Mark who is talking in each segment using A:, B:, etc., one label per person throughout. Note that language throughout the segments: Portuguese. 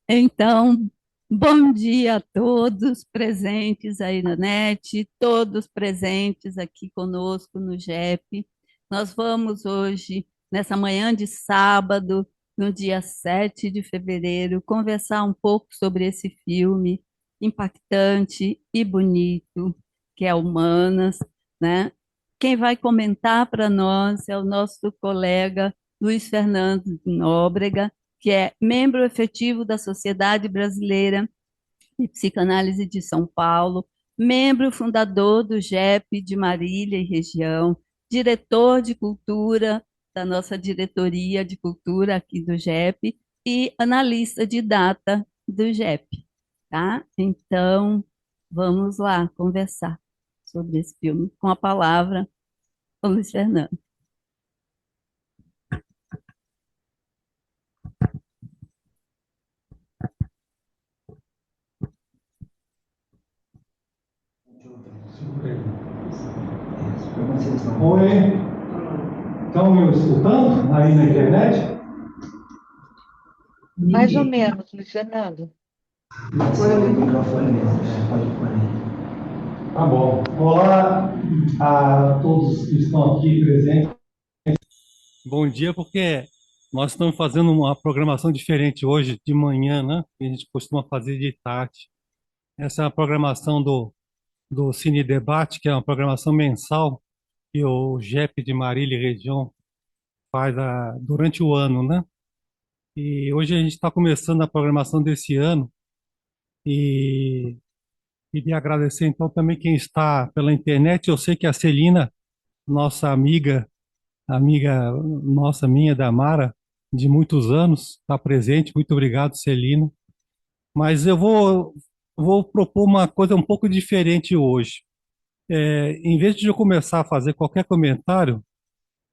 A: Então, bom dia a todos presentes aí na NET, todos presentes aqui conosco no GEP. Nós vamos hoje, nessa manhã de sábado, no dia 7 de fevereiro, conversar um pouco sobre esse filme impactante e bonito, que é Humanas, né? Quem vai comentar para nós é o nosso colega Luiz Fernando Nóbrega, que é membro efetivo da Sociedade Brasileira de Psicanálise de São Paulo, membro fundador do GEP de Marília e região, diretor de cultura da nossa diretoria de cultura aqui do GEP e analista de data do GEP, tá? Então, vamos lá conversar sobre esse filme com a palavra, o Luiz Fernando.
B: Oi, estão me escutando aí na internet?
C: Mais ou menos, Luiz Fernando.
B: Põe o microfone mesmo, pode pôr aí. Tá bom. Olá a todos que estão aqui presentes. Bom dia, porque nós estamos fazendo uma programação diferente hoje de manhã, né? Que a gente costuma fazer de tarde. Essa é a programação do Cine Debate, que é uma programação mensal que o GEP de Marília e região faz durante o ano, né? E hoje a gente está começando a programação desse ano e queria agradecer então também quem está pela internet. Eu sei que a Celina, nossa amiga nossa, minha, da Mara, de muitos anos, está presente. Muito obrigado, Celina. Mas vou propor uma coisa um pouco diferente hoje. Em vez de eu começar a fazer qualquer comentário,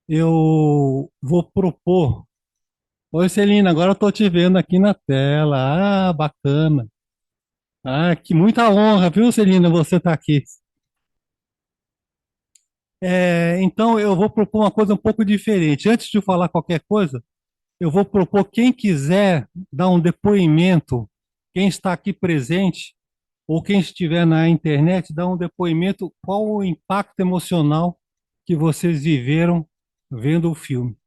B: eu vou propor. Oi, Celina, agora eu estou te vendo aqui na tela. Ah, bacana. Ah, que muita honra, viu, Celina, você estar aqui. Então, eu vou propor uma coisa um pouco diferente. Antes de eu falar qualquer coisa, eu vou propor quem quiser dar um depoimento, quem está aqui presente, ou quem estiver na internet, dar um depoimento, qual o impacto emocional que vocês viveram vendo o filme.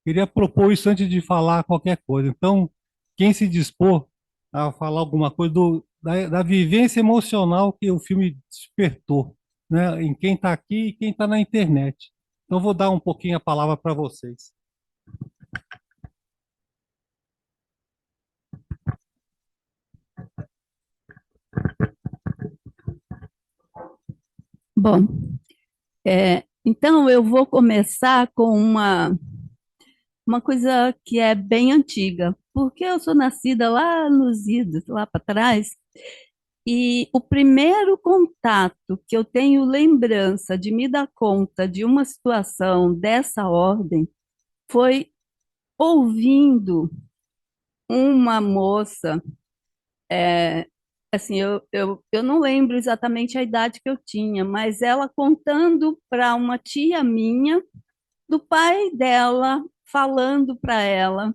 B: Queria propor isso antes de falar qualquer coisa. Então, quem se dispor a falar alguma coisa da vivência emocional que o filme despertou, né, em quem está aqui e quem está na internet. Então, vou dar um pouquinho a palavra para vocês.
A: Bom, então eu vou começar com uma coisa que é bem antiga, porque eu sou nascida lá nos idos, lá para trás, e o primeiro contato que eu tenho lembrança de me dar conta de uma situação dessa ordem foi ouvindo uma moça, assim, eu não lembro exatamente a idade que eu tinha, mas ela contando para uma tia minha do pai dela, falando para ela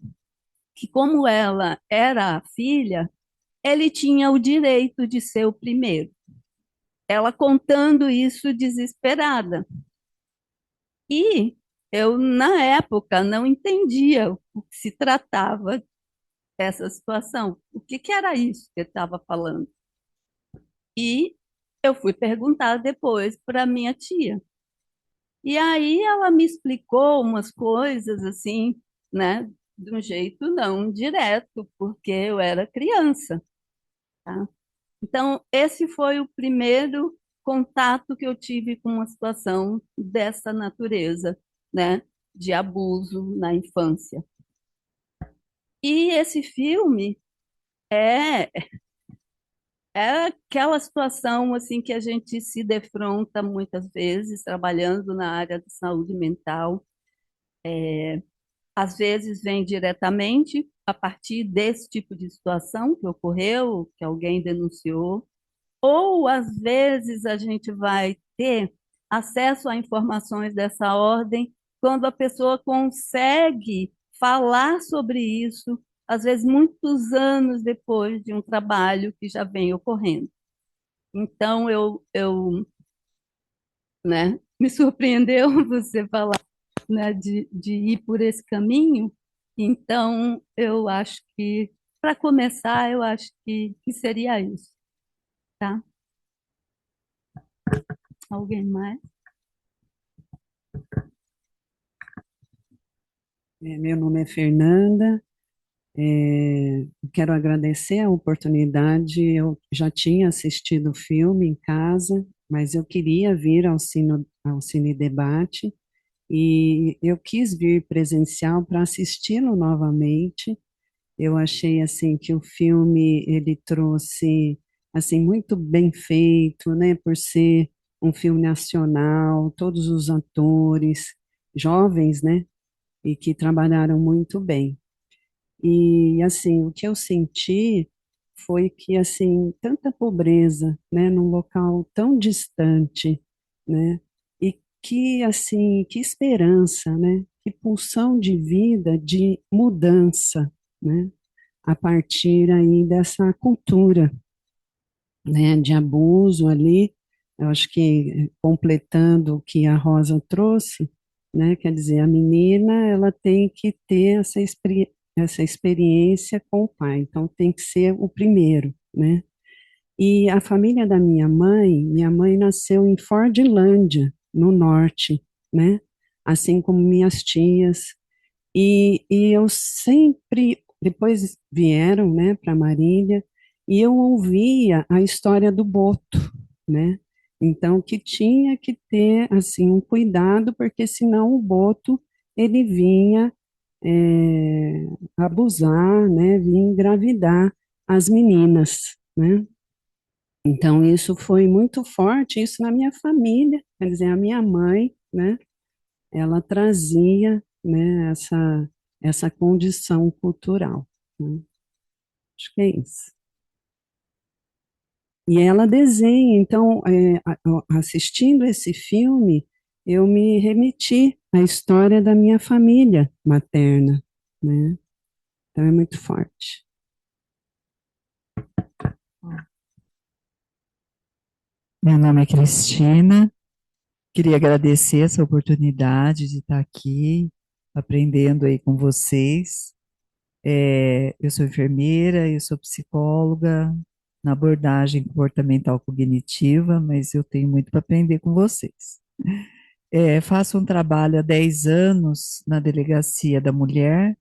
A: que, como ela era a filha, ele tinha o direito de ser o primeiro. Ela contando isso desesperada. E eu, na época, não entendia o que se tratava dessa situação. O que, que era isso que ele estava falando? E eu fui perguntar depois para minha tia. E aí ela me explicou umas coisas assim, né, de um jeito não direto, porque eu era criança, tá? Então, esse foi o primeiro contato que eu tive com uma situação dessa natureza, né, de abuso na infância. E esse filme é é aquela situação assim que a gente se defronta muitas vezes trabalhando na área de saúde mental. Às vezes vem diretamente a partir desse tipo de situação que ocorreu, que alguém denunciou, ou às vezes a gente vai ter acesso a informações dessa ordem quando a pessoa consegue falar sobre isso às vezes muitos anos depois de um trabalho que já vem ocorrendo. Então, né, me surpreendeu você falar, né, de ir por esse caminho. Então, eu acho que, para começar, eu acho que seria isso, tá? Alguém mais?
D: Meu nome é Fernanda. Quero agradecer a oportunidade. Eu já tinha assistido o filme em casa, mas eu queria vir ao Cine Debate e eu quis vir presencial para assisti-lo novamente. Eu achei assim que o filme ele trouxe assim muito bem feito, né, por ser um filme nacional, todos os atores jovens, né, e que trabalharam muito bem. E assim, o que eu senti foi que assim, tanta pobreza, né, num local tão distante, né? E que assim, que esperança, né? Que pulsão de vida, de mudança, né? A partir aí dessa cultura, né, de abuso ali, eu acho que completando o que a Rosa trouxe, né, quer dizer, a menina, ela tem que ter essa experiência com o pai, então tem que ser o primeiro, né, e a família da minha mãe nasceu em Fordlândia, no norte, né, assim como minhas tias, e eu sempre, depois vieram, né, para Marília, e eu ouvia a história do Boto, né? Então, que tinha que ter, assim, um cuidado, porque senão o Boto, ele vinha abusar, né, vinha engravidar as meninas, né? Então, isso foi muito forte, isso na minha família, quer dizer, a minha mãe, né, ela trazia, né, essa condição cultural, né? Acho que é isso. E ela desenha, então, assistindo esse filme, eu me remeti à história da minha família materna, né? Então é muito forte.
C: Meu nome é Cristina. Queria agradecer essa oportunidade de estar aqui aprendendo aí com vocês. Eu sou enfermeira, eu sou psicóloga na abordagem comportamental cognitiva, mas eu tenho muito para aprender com vocês. Faço um trabalho há 10 anos na Delegacia da Mulher.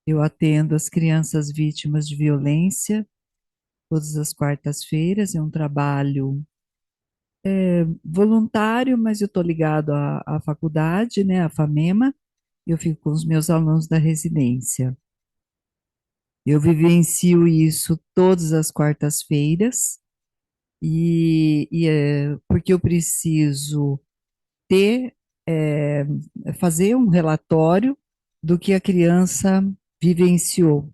C: Eu atendo as crianças vítimas de violência todas as quartas-feiras. É um trabalho voluntário, mas eu estou ligado à faculdade, né, à FAMEMA. Eu fico com os meus alunos da residência. Eu vivencio isso todas as quartas-feiras porque eu preciso ter, é, fazer um relatório do que a criança vivenciou.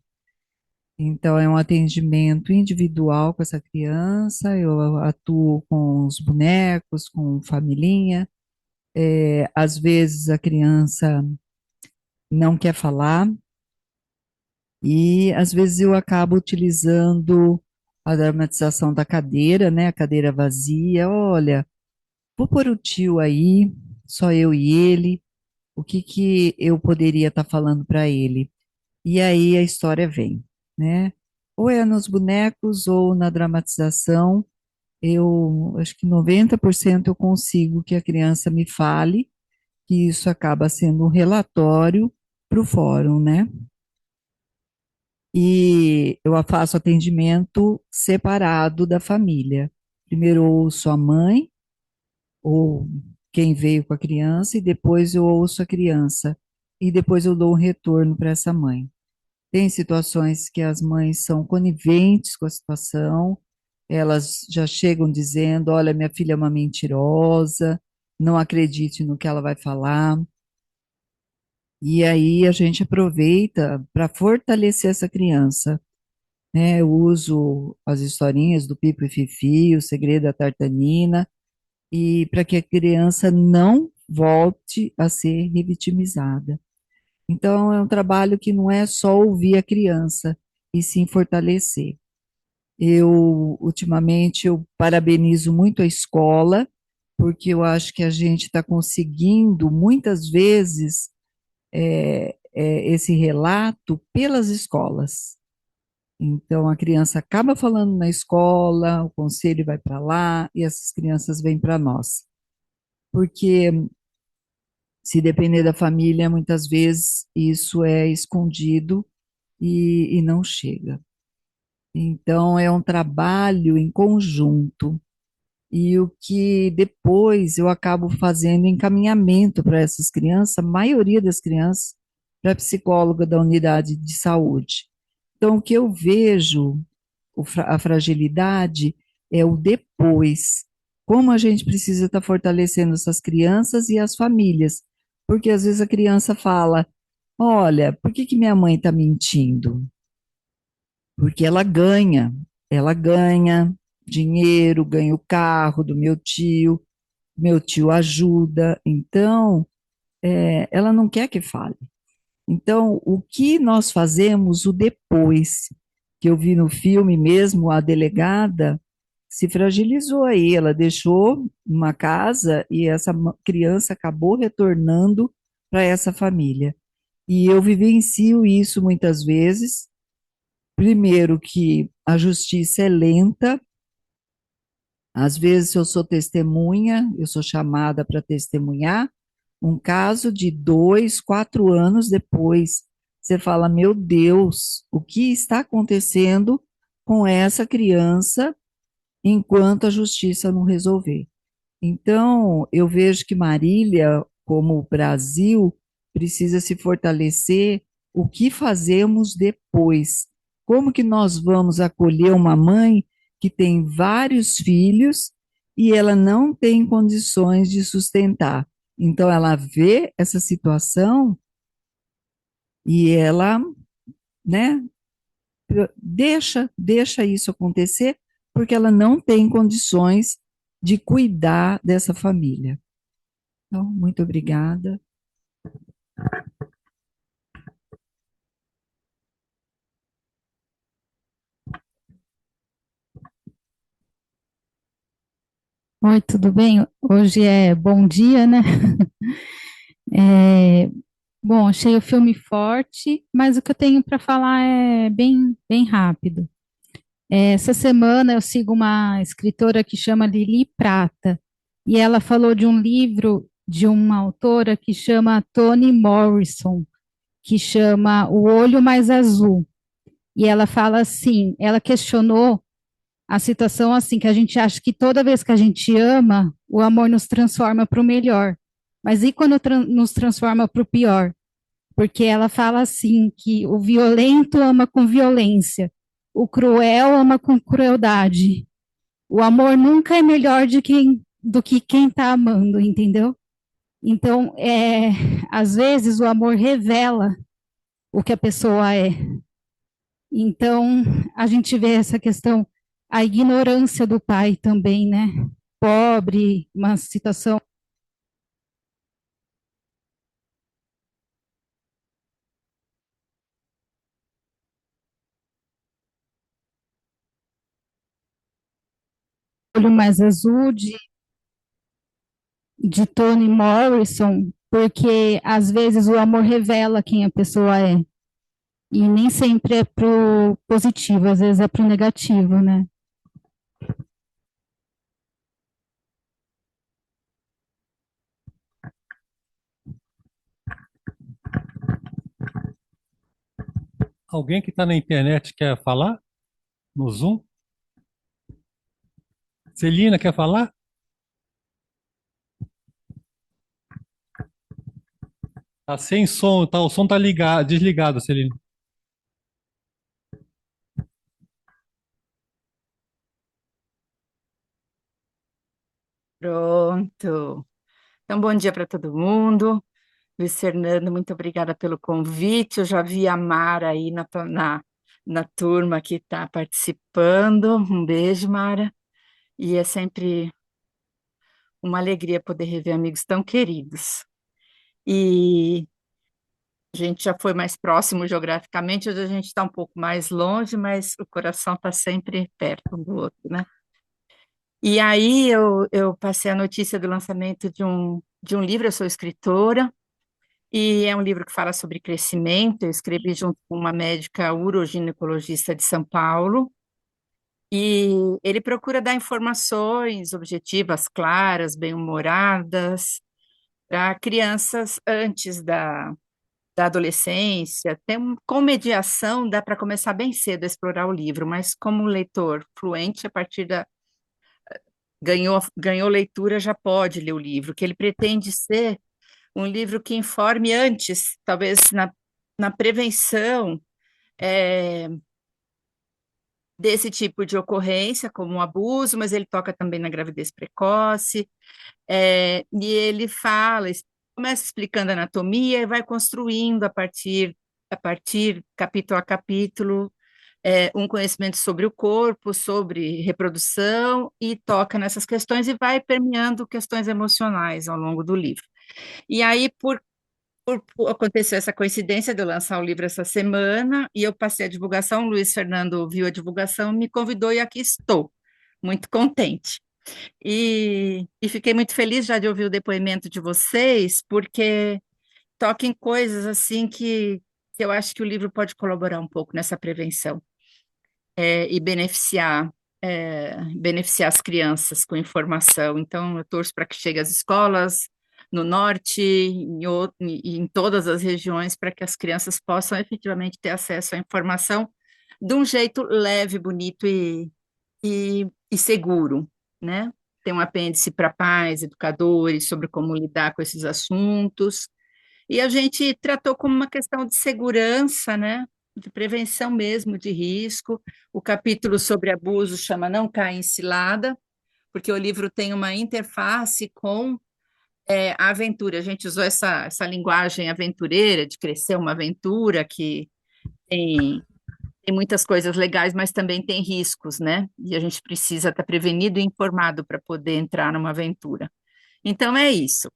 C: Então, é um atendimento individual com essa criança, eu atuo com os bonecos, com familhinha. Às vezes a criança não quer falar, e às vezes eu acabo utilizando a dramatização da cadeira, né? A cadeira vazia. Olha, vou pôr o tio aí, só eu e ele. O que que eu poderia estar falando para ele? E aí a história vem, né? Ou é nos bonecos ou na dramatização. Eu acho que 90% eu consigo que a criança me fale, que isso acaba sendo um relatório para o fórum, né? E eu faço atendimento separado da família. Primeiro eu ouço a mãe, ou quem veio com a criança, e depois eu ouço a criança. E depois eu dou um retorno para essa mãe. Tem situações que as mães são coniventes com a situação, elas já chegam dizendo: olha, minha filha é uma mentirosa, não acredite no que ela vai falar. E aí a gente aproveita para fortalecer essa criança, né? Eu uso as historinhas do Pipo e Fifi, o segredo da tartanina, e para que a criança não volte a ser revitimizada. Então, é um trabalho que não é só ouvir a criança, e sim fortalecer. Ultimamente, eu parabenizo muito a escola, porque eu acho que a gente está conseguindo, muitas vezes, esse relato pelas escolas. Então, a criança acaba falando na escola, o conselho vai para lá e essas crianças vêm para nós. Porque, se depender da família, muitas vezes isso é escondido e não chega. Então, é um trabalho em conjunto. E o que depois eu acabo fazendo encaminhamento para essas crianças, a maioria das crianças, para a psicóloga da unidade de saúde. Então, o que eu vejo, a fragilidade, é o depois. Como a gente precisa estar fortalecendo essas crianças e as famílias. Porque às vezes a criança fala: olha, por que que minha mãe está mentindo? Porque ela ganha dinheiro, ganha o carro do meu tio ajuda, então ela não quer que fale. Então, o que nós fazemos o depois, que eu vi no filme mesmo, a delegada se fragilizou aí, ela deixou uma casa e essa criança acabou retornando para essa família. E eu vivencio isso muitas vezes. Primeiro, que a justiça é lenta, às vezes eu sou testemunha, eu sou chamada para testemunhar, um caso de 2, 4 anos depois, você fala, meu Deus, o que está acontecendo com essa criança enquanto a justiça não resolver? Então, eu vejo que Marília, como o Brasil, precisa se fortalecer. O que fazemos depois? Como que nós vamos acolher uma mãe que tem vários filhos e ela não tem condições de sustentar? Então, ela vê essa situação e ela, né, deixa isso acontecer porque ela não tem condições de cuidar dessa família. Então, muito obrigada.
E: Oi, tudo bem? Hoje é bom dia, né? É, bom, achei o filme forte, mas o que eu tenho para falar é bem rápido. Essa semana eu sigo uma escritora que chama Lili Prata, e ela falou de um livro de uma autora que chama Toni Morrison, que chama O Olho Mais Azul. E ela fala assim, ela questionou a situação assim, que a gente acha que toda vez que a gente ama, o amor nos transforma para o melhor. Mas e quando nos transforma para o pior? Porque ela fala assim, que o violento ama com violência, o cruel ama com crueldade. O amor nunca é melhor do que quem está amando, entendeu? Então, às vezes o amor revela o que a pessoa é. Então, a gente vê essa questão, a ignorância do pai também, né? Pobre, uma situação olho mais azul de Toni Morrison, porque às vezes o amor revela quem a pessoa é. E nem sempre é pro positivo, às vezes é pro negativo, né?
B: Alguém que está na internet quer falar? No Zoom? Celina, quer falar? Tá sem som, tá, o som tá ligado, desligado, Celina.
F: Pronto. Então, bom dia para todo mundo. Luiz Fernando, muito obrigada pelo convite. Eu já vi a Mara aí na turma que está participando. Um beijo, Mara. E é sempre uma alegria poder rever amigos tão queridos. E A gente já foi mais próximo geograficamente, hoje a gente está um pouco mais longe, mas o coração está sempre perto um do outro, né? E aí eu passei a notícia do lançamento de um livro, eu sou escritora, e é um livro que fala sobre crescimento. Eu escrevi junto com uma médica uroginecologista de São Paulo, e ele procura dar informações objetivas, claras, bem-humoradas, para crianças antes da adolescência. Com mediação, dá para começar bem cedo a explorar o livro, mas como leitor fluente, a partir da ganhou leitura, já pode ler o livro, que ele pretende ser um livro que informe antes, talvez na prevenção é, desse tipo de ocorrência, como o abuso, mas ele toca também na gravidez precoce, e ele começa explicando a anatomia e vai construindo a partir, capítulo a capítulo, um conhecimento sobre o corpo, sobre reprodução, e toca nessas questões e vai permeando questões emocionais ao longo do livro. E aí, aconteceu essa coincidência de eu lançar o livro essa semana, e eu passei a divulgação, o Luiz Fernando viu a divulgação, me convidou e aqui estou, muito contente. E fiquei muito feliz já de ouvir o depoimento de vocês, porque toca em coisas assim que eu acho que o livro pode colaborar um pouco nessa prevenção, e beneficiar as crianças com informação. Então, eu torço para que chegue às escolas no norte e em todas as regiões, para que as crianças possam efetivamente ter acesso à informação de um jeito leve, bonito e seguro, né? Tem um apêndice para pais, educadores, sobre como lidar com esses assuntos. E a gente tratou como uma questão de segurança, né? De prevenção mesmo de risco. O capítulo sobre abuso chama Não Caia em Cilada, porque o livro tem uma interface com a aventura. A gente usou essa linguagem aventureira, de crescer uma aventura que tem muitas coisas legais, mas também tem riscos, né? E a gente precisa estar prevenido e informado para poder entrar numa aventura. Então é isso.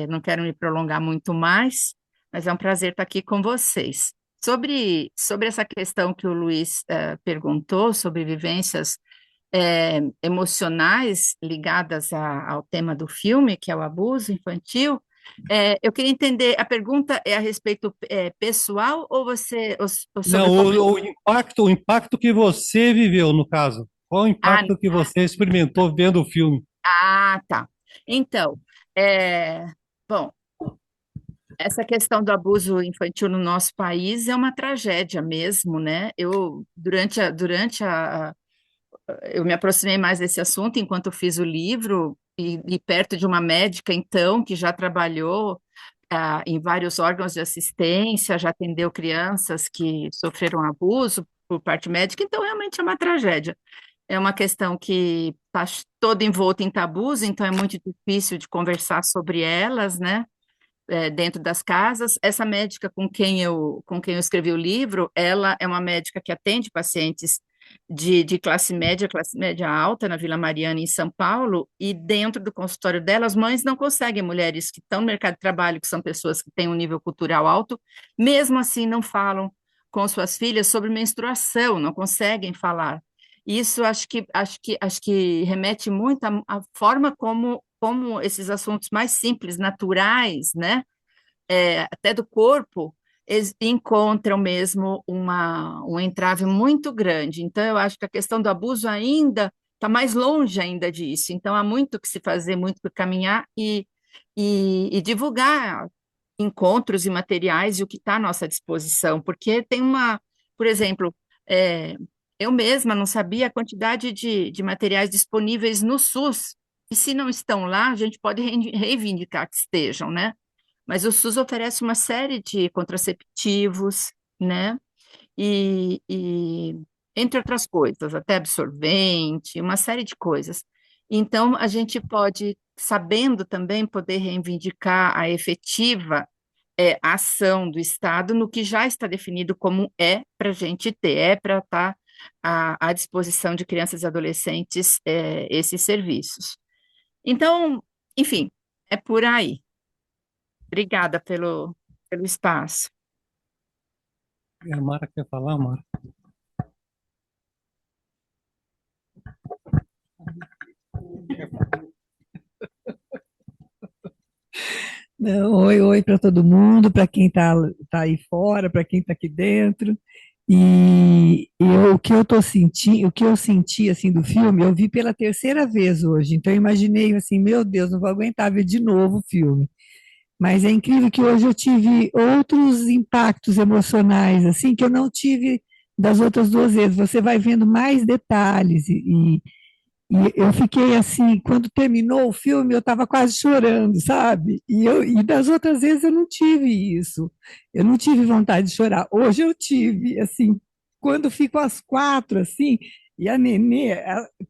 F: Não quero me prolongar muito mais, mas é um prazer estar aqui com vocês. Sobre essa questão que o Luiz perguntou, sobre vivências emocionais ligadas ao tema do filme, que é o abuso infantil, eu queria entender, a pergunta é a respeito pessoal ou sobre
B: Não,
F: como...
B: o impacto que você viveu, no caso. Qual o
F: Ah,
B: impacto que você experimentou vendo o filme?
F: tá. Então, bom, essa questão do abuso infantil no nosso país é uma tragédia mesmo, né? Eu me aproximei mais desse assunto enquanto eu fiz o livro, e perto de uma médica, então, que já trabalhou em vários órgãos de assistência, já atendeu crianças que sofreram abuso por parte médica, então realmente é uma tragédia. É uma questão que está toda envolta em tabus, então é muito difícil de conversar sobre elas, né? Dentro das casas. Essa médica com quem eu escrevi o livro, ela é uma médica que atende pacientes de classe média alta, na Vila Mariana, em São Paulo, e dentro do consultório dela, as mães não conseguem, mulheres que estão no mercado de trabalho, que são pessoas que têm um nível cultural alto, mesmo assim não falam com suas filhas sobre menstruação, não conseguem falar. Isso acho que remete muito à forma como esses assuntos mais simples, naturais, né, até do corpo, encontram mesmo um entrave muito grande. Então, eu acho que a questão do abuso ainda está mais longe ainda disso. Então, há muito que se fazer, muito que caminhar e divulgar encontros e materiais e o que está à nossa disposição, porque por exemplo, é, eu mesma não sabia a quantidade de materiais disponíveis no SUS, e se não estão lá, a gente pode reivindicar que estejam, né? Mas o SUS oferece uma série de contraceptivos, né? E entre outras coisas, até absorvente, uma série de coisas. Então, a gente pode, sabendo também, poder reivindicar a efetiva ação do Estado no que já está definido como para a gente ter, para estar à disposição de crianças e adolescentes esses serviços. Então, enfim, é por aí. Obrigada pelo espaço.
B: E a Mara quer falar, Mara?
C: Não, oi, oi para todo mundo, para quem tá aí fora, para quem está aqui dentro. E o que eu tô sentindo, o que eu senti assim do filme, eu vi pela terceira vez hoje. Então eu imaginei assim, meu Deus, não vou aguentar ver de novo o filme. Mas é incrível que hoje eu tive outros impactos emocionais assim que eu não tive das outras duas vezes. Você vai vendo mais detalhes e eu fiquei assim, quando terminou o filme, eu estava quase chorando, sabe? E das outras vezes eu não tive isso. Eu não tive vontade de chorar. Hoje eu tive, assim, quando fico às quatro, assim, e a Nenê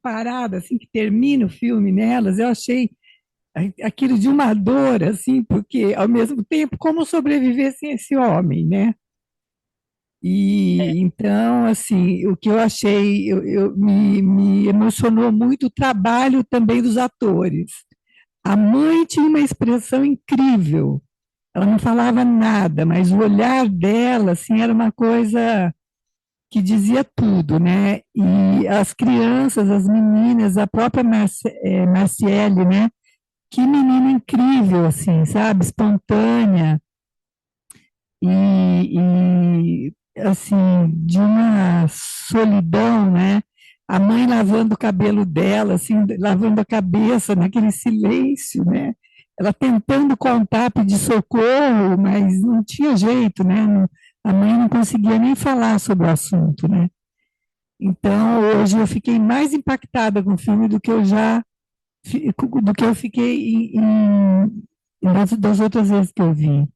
C: parada, assim, que termina o filme nelas, eu achei aquilo de uma dor, assim, porque ao mesmo tempo, como sobreviver sem esse homem, né? E então, assim, o que eu achei, me emocionou muito o trabalho também dos atores. A mãe tinha uma expressão incrível. Ela não falava nada, mas o olhar dela, assim, era uma coisa que dizia tudo, né? E as crianças, as meninas, a própria Marciele, né? Que menina incrível, assim, sabe? Espontânea assim, de uma solidão, né? A mãe lavando o cabelo dela, assim, lavando a cabeça naquele silêncio, né? Ela tentando contar, pedir socorro, mas não tinha jeito, né? A mãe não conseguia nem falar sobre o assunto, né? Então, hoje eu fiquei mais impactada com o filme do que eu já, do que eu fiquei das outras vezes que eu vi.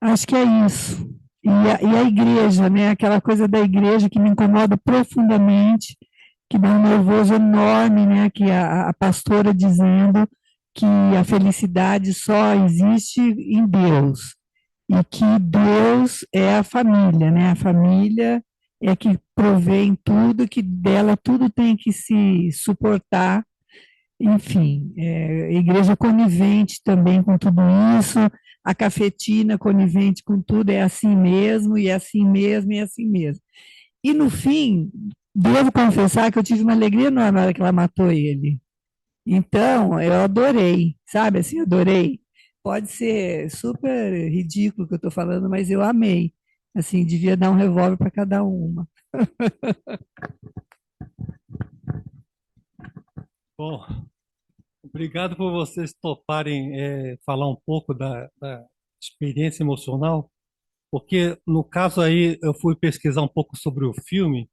C: Acho que é isso. E a igreja, né? Aquela coisa da igreja que me incomoda profundamente, que dá um nervoso enorme, né? Que a pastora dizendo que a felicidade só existe em Deus e que Deus é a família, né? A família é que provê em tudo, que dela tudo tem que se suportar. Enfim, a igreja conivente também com tudo isso, a cafetina conivente com tudo, é assim mesmo, e é assim mesmo, e é assim mesmo. E no fim, devo confessar que eu tive uma alegria enorme na hora que ela matou ele. Então, eu adorei, sabe assim, adorei. Pode ser super ridículo o que eu estou falando, mas eu amei. Assim, devia dar um revólver para cada uma.
B: Bom, obrigado por vocês toparem falar um pouco da experiência emocional, porque no caso aí eu fui pesquisar um pouco sobre o filme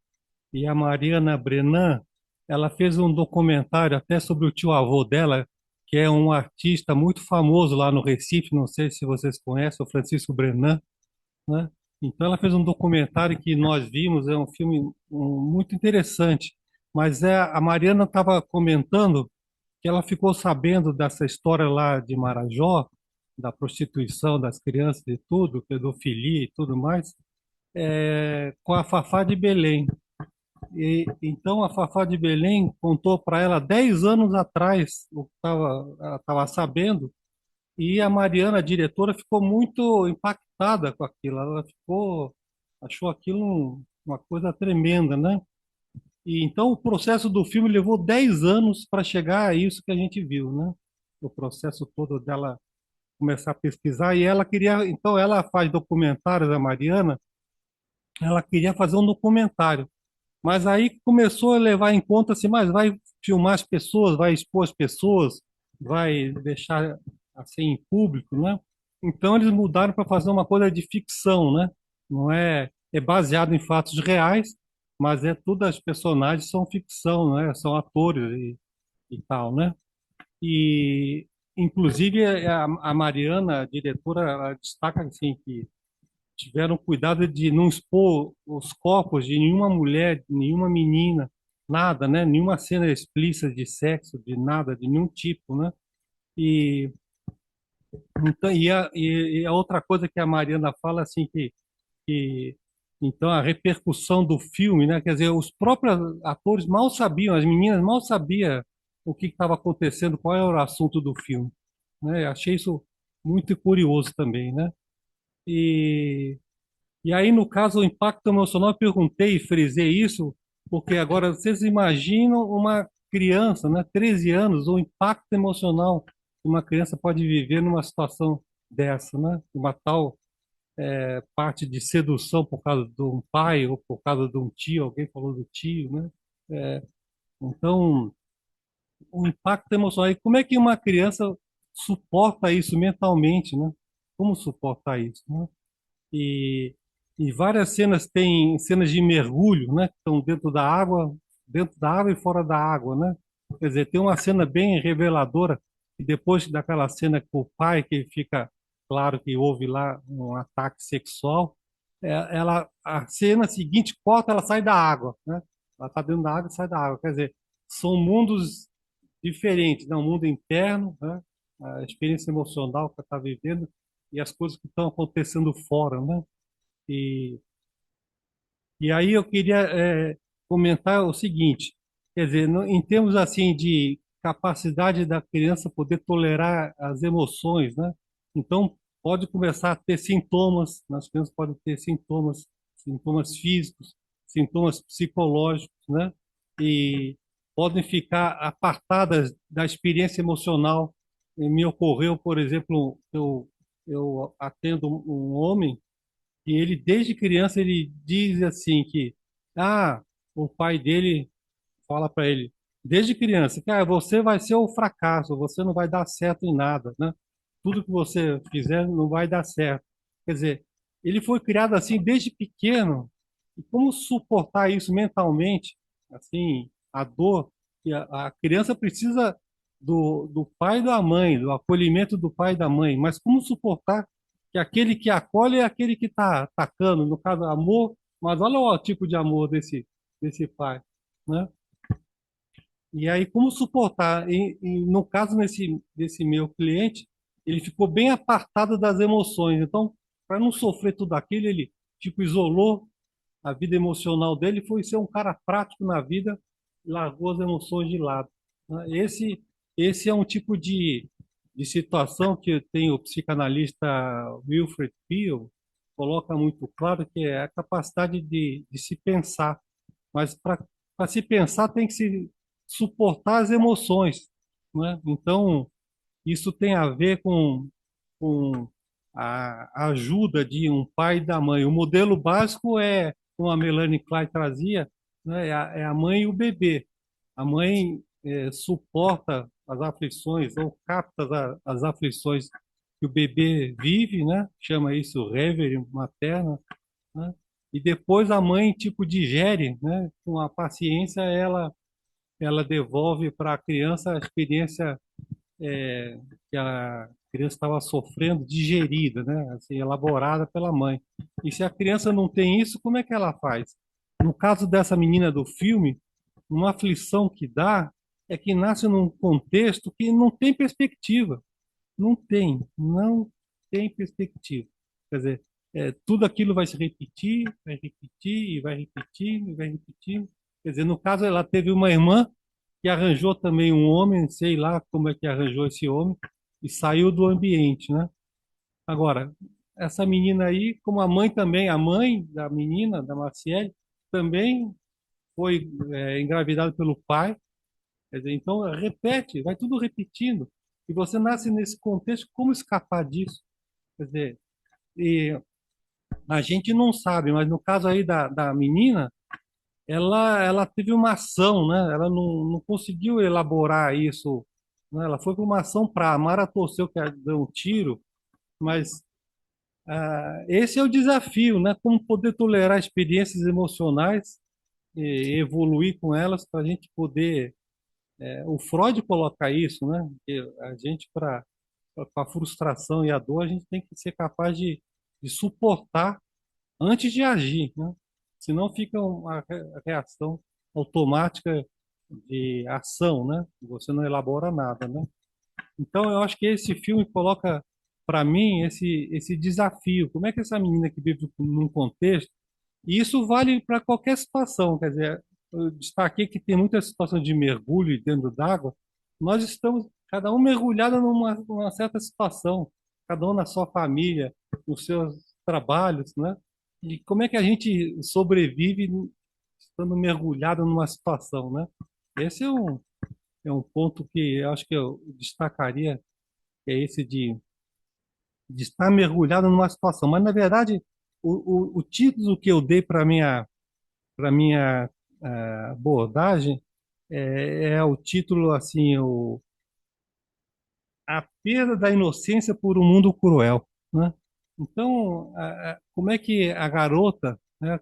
B: e a Mariana Brennan, ela fez um documentário até sobre o tio-avô dela, que é um artista muito famoso lá no Recife, não sei se vocês conhecem, o Francisco Brennan, né? Então ela fez um documentário que nós vimos, é um filme muito interessante, mas a Mariana estava comentando que ela ficou sabendo dessa história lá de Marajó, da prostituição das crianças e tudo, pedofilia e tudo mais, com a Fafá de Belém. E, então a Fafá de Belém contou para ela 10 anos atrás o que ela estava sabendo, e a Mariana, a diretora, ficou muito impactada com aquilo. Ela achou aquilo uma coisa tremenda, né? E então o processo do filme levou 10 anos para chegar a isso que a gente viu, né? O processo todo dela começar a pesquisar e ela queria, então ela faz documentários, a Mariana, ela queria fazer um documentário, mas aí começou a levar em conta assim, mas vai filmar as pessoas, vai expor as pessoas, vai deixar assim em público, né? Então eles mudaram para fazer uma coisa de ficção, né? Não é baseado em fatos reais, mas todas as personagens são ficção, né? São atores e tal, né? E inclusive a Mariana, a diretora, ela destaca assim que tiveram cuidado de não expor os corpos de nenhuma mulher, de nenhuma menina, nada, né? Nenhuma cena explícita de sexo, de nada, de nenhum tipo, né? E então e a outra coisa que a Mariana fala assim que então a repercussão do filme, né? Quer dizer, os próprios atores mal sabiam, as meninas mal sabiam o que estava acontecendo, qual era o assunto do filme, né? Achei isso muito curioso também, né? E, e aí, no caso, o impacto emocional, eu perguntei e frisei isso, porque agora vocês imaginam uma criança, né, 13 anos, o impacto emocional que uma criança pode viver numa situação dessa, né? Uma tal parte de sedução por causa de um pai ou por causa de um tio, alguém falou do tio, né? Então, o impacto emocional. E como é que uma criança suporta isso mentalmente, né? Como suportar isso, né? E, e várias cenas têm cenas de mergulho, né? Que estão dentro da água e fora da água, né? Quer dizer, tem uma cena bem reveladora e depois daquela cena com o pai que fica claro que houve lá um ataque sexual, a cena seguinte corta, ela sai da água, né? Ela está dentro da água e sai da água. Quer dizer, são mundos diferentes, né? Um mundo interno, né? A experiência emocional que ela está vivendo e as coisas que estão acontecendo fora, né? E, e aí eu queria comentar o seguinte, quer dizer, em termos assim de capacidade da criança poder tolerar as emoções, né? Então pode começar a ter sintomas, as crianças podem ter sintomas, sintomas físicos, sintomas psicológicos, né? E podem ficar apartadas da experiência emocional. E me ocorreu, por exemplo, eu atendo um homem e ele, desde criança, ele diz assim que, ah, o pai dele fala para ele, desde criança, que você vai ser o fracasso, você não vai dar certo em nada, né? Tudo que você fizer não vai dar certo. Quer dizer, ele foi criado assim desde pequeno. E como suportar isso mentalmente? Assim, a dor que a criança precisa do pai e da mãe, do acolhimento do pai e da mãe, mas como suportar que aquele que acolhe é aquele que está atacando, no caso, amor, mas olha o tipo de amor desse pai, né? E aí, como suportar? No caso desse meu cliente, ele ficou bem apartado das emoções. Então, para não sofrer tudo aquilo, ele tipo isolou a vida emocional dele, foi ser um cara prático na vida, largou as emoções de lado, né? Esse é um tipo de situação que tem o psicanalista Wilfred Peel coloca muito claro, que é a capacidade de se pensar. Mas para se pensar tem que se suportar as emoções, né? Então, isso tem a ver com a ajuda de um pai e da mãe. O modelo básico é, como a Melanie Klein trazia, né, é a mãe e o bebê. A mãe suporta as aflições ou capta as aflições que o bebê vive, né? Chama isso reverie materna, né? E depois a mãe tipo digere, né? Com a paciência ela devolve para a criança a experiência que a criança estava sofrendo, digerida, né? Assim, elaborada pela mãe. E se a criança não tem isso, como é que ela faz? No caso dessa menina do filme, uma aflição que dá é que nasce num contexto que não tem perspectiva. Não tem perspectiva. Quer dizer, tudo aquilo vai se repetir, vai repetir, e vai repetir, e vai repetir. Quer dizer, no caso, ela teve uma irmã que arranjou também um homem, sei lá como é que arranjou esse homem, e saiu do ambiente, né? Agora, essa menina aí, como a mãe também, a mãe da menina, da Marciele, também foi engravidada pelo pai. Quer dizer, então, repete, vai tudo repetindo. E você nasce nesse contexto, como escapar disso? Quer dizer, e a gente não sabe, mas no caso aí da menina, ela teve uma ação, né? Ela não conseguiu elaborar isso, né? Ela foi para uma ação para amar, a torceu que deu um tiro, mas esse é o desafio, né? Como poder tolerar experiências emocionais e evoluir com elas para a gente poder. O Freud coloca isso, né? Que a gente, para a frustração e a dor, a gente tem que ser capaz de suportar antes de agir, né? Senão fica uma reação automática de ação, né? Você não elabora nada, né? Então eu acho que esse filme coloca para mim esse desafio. Como é que essa menina que vive num contexto, e isso vale para qualquer situação, quer dizer, eu destaquei que tem muita situação de mergulho dentro d'água. Nós estamos cada um mergulhado numa certa situação, cada um na sua família, nos seus trabalhos, né? E como é que a gente sobrevive estando mergulhado numa situação, né? Esse é um ponto que eu acho que eu destacaria, que é esse de estar mergulhado numa situação. Mas, na verdade, o título que eu dei para minha abordagem é o título assim, a perda da inocência por um mundo cruel, né? Então, como é que a garota, né,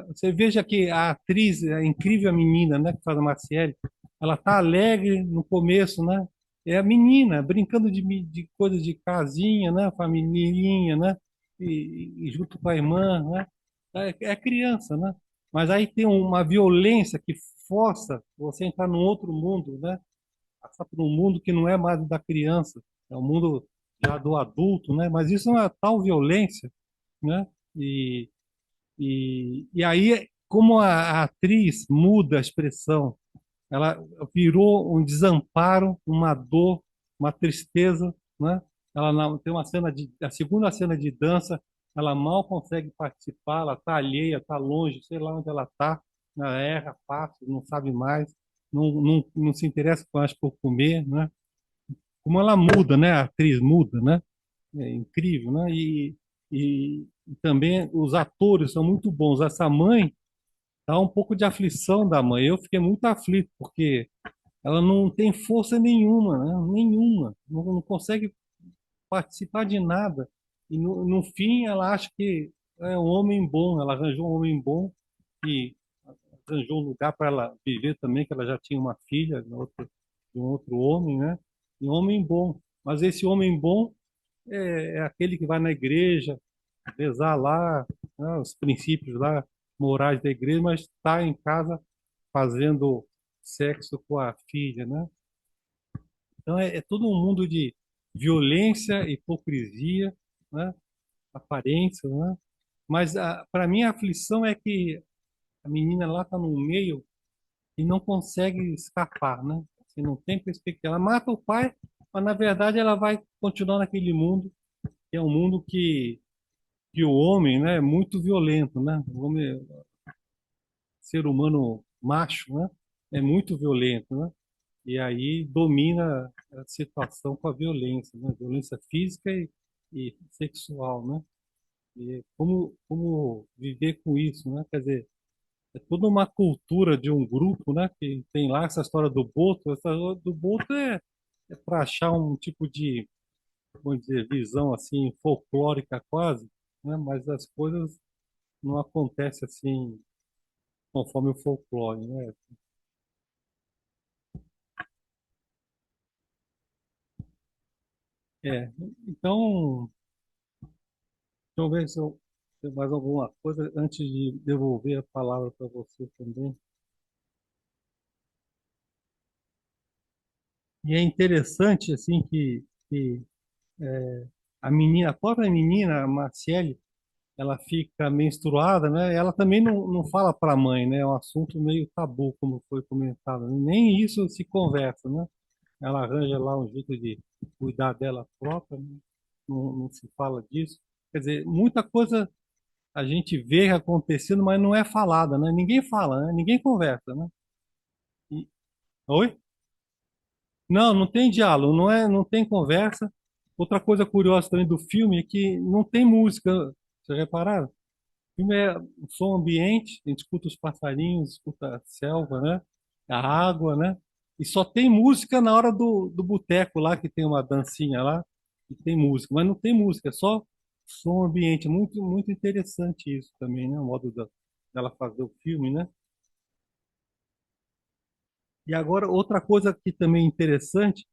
B: você veja que a atriz, a incrível menina, né, que faz a Marciele, ela tá alegre no começo, né? É a menina brincando de coisas de casinha, né, família, né? E junto com a irmã, né? É criança, né? Mas aí tem uma violência que força você a entrar num outro mundo, né? Passar por um mundo que não é mais da criança, é um mundo já do adulto, né? Mas isso é uma tal violência, né? E, e aí, como a atriz muda a expressão, ela virou um desamparo, uma dor, uma tristeza, né? Ela tem uma cena a segunda cena de dança, ela mal consegue participar, ela está alheia, está longe, sei lá onde ela está, ela erra, passa, não sabe mais, não se interessa com acho por comer, né? Como ela muda, né? A atriz muda, né? É incrível, né? E também os atores são muito bons. Essa mãe dá um pouco de aflição da mãe. Eu fiquei muito aflito porque ela não tem força nenhuma, né? Nenhuma, não consegue participar de nada. E no fim ela acha que é um homem bom. Ela arranjou um homem bom e arranjou um lugar para ela viver também, que ela já tinha uma filha de um outro homem, né? E um homem bom. Mas esse homem bom é aquele que vai na igreja, rezar lá, né, os princípios lá, morais da igreja, mas está em casa fazendo sexo com a filha, né? Então é todo um mundo de violência, hipocrisia, né? Aparência, né? Mas para mim a aflição é que a menina lá está no meio e não consegue escapar, né? Assim, não tem perspectiva. Ela mata o pai, mas na verdade ela vai continuar naquele mundo, que é um mundo que o homem, né, é muito violento, né? O homem, ser humano macho, né, é muito violento, né? E aí domina a situação com a violência, né? Violência física e sexual, né? E como viver com isso, né? Quer dizer, é toda uma cultura de um grupo, né? Que tem lá essa história do Boto. Essa história do Boto é para achar um tipo de, vamos dizer, visão assim folclórica quase, né? Mas as coisas não acontecem assim conforme o folclore, né? É, então, deixa eu ver se eu tenho mais alguma coisa antes de devolver a palavra para você também. E é interessante, assim, que a menina, a própria menina, a Marciele, ela fica menstruada, né? Ela também não fala para a mãe, né? É um assunto meio tabu, como foi comentado. Nem isso se conversa, né? Ela arranja lá um jeito de cuidar dela própria, né? Não se fala disso. Quer dizer, muita coisa a gente vê acontecendo, mas não é falada, né? Ninguém fala, né? Ninguém conversa, né? E- Oi? Não, não tem diálogo, não tem conversa. Outra coisa curiosa também do filme é que não tem música. Vocês repararam? O filme é um som ambiente, a gente escuta os passarinhos, escuta a selva, né? A água, né? E só tem música na hora do boteco lá, que tem uma dancinha lá, e tem música, mas não tem música, é só som ambiente. Muito, muito interessante isso também, né? O modo dela fazer o filme, né? E agora, outra coisa que também é interessante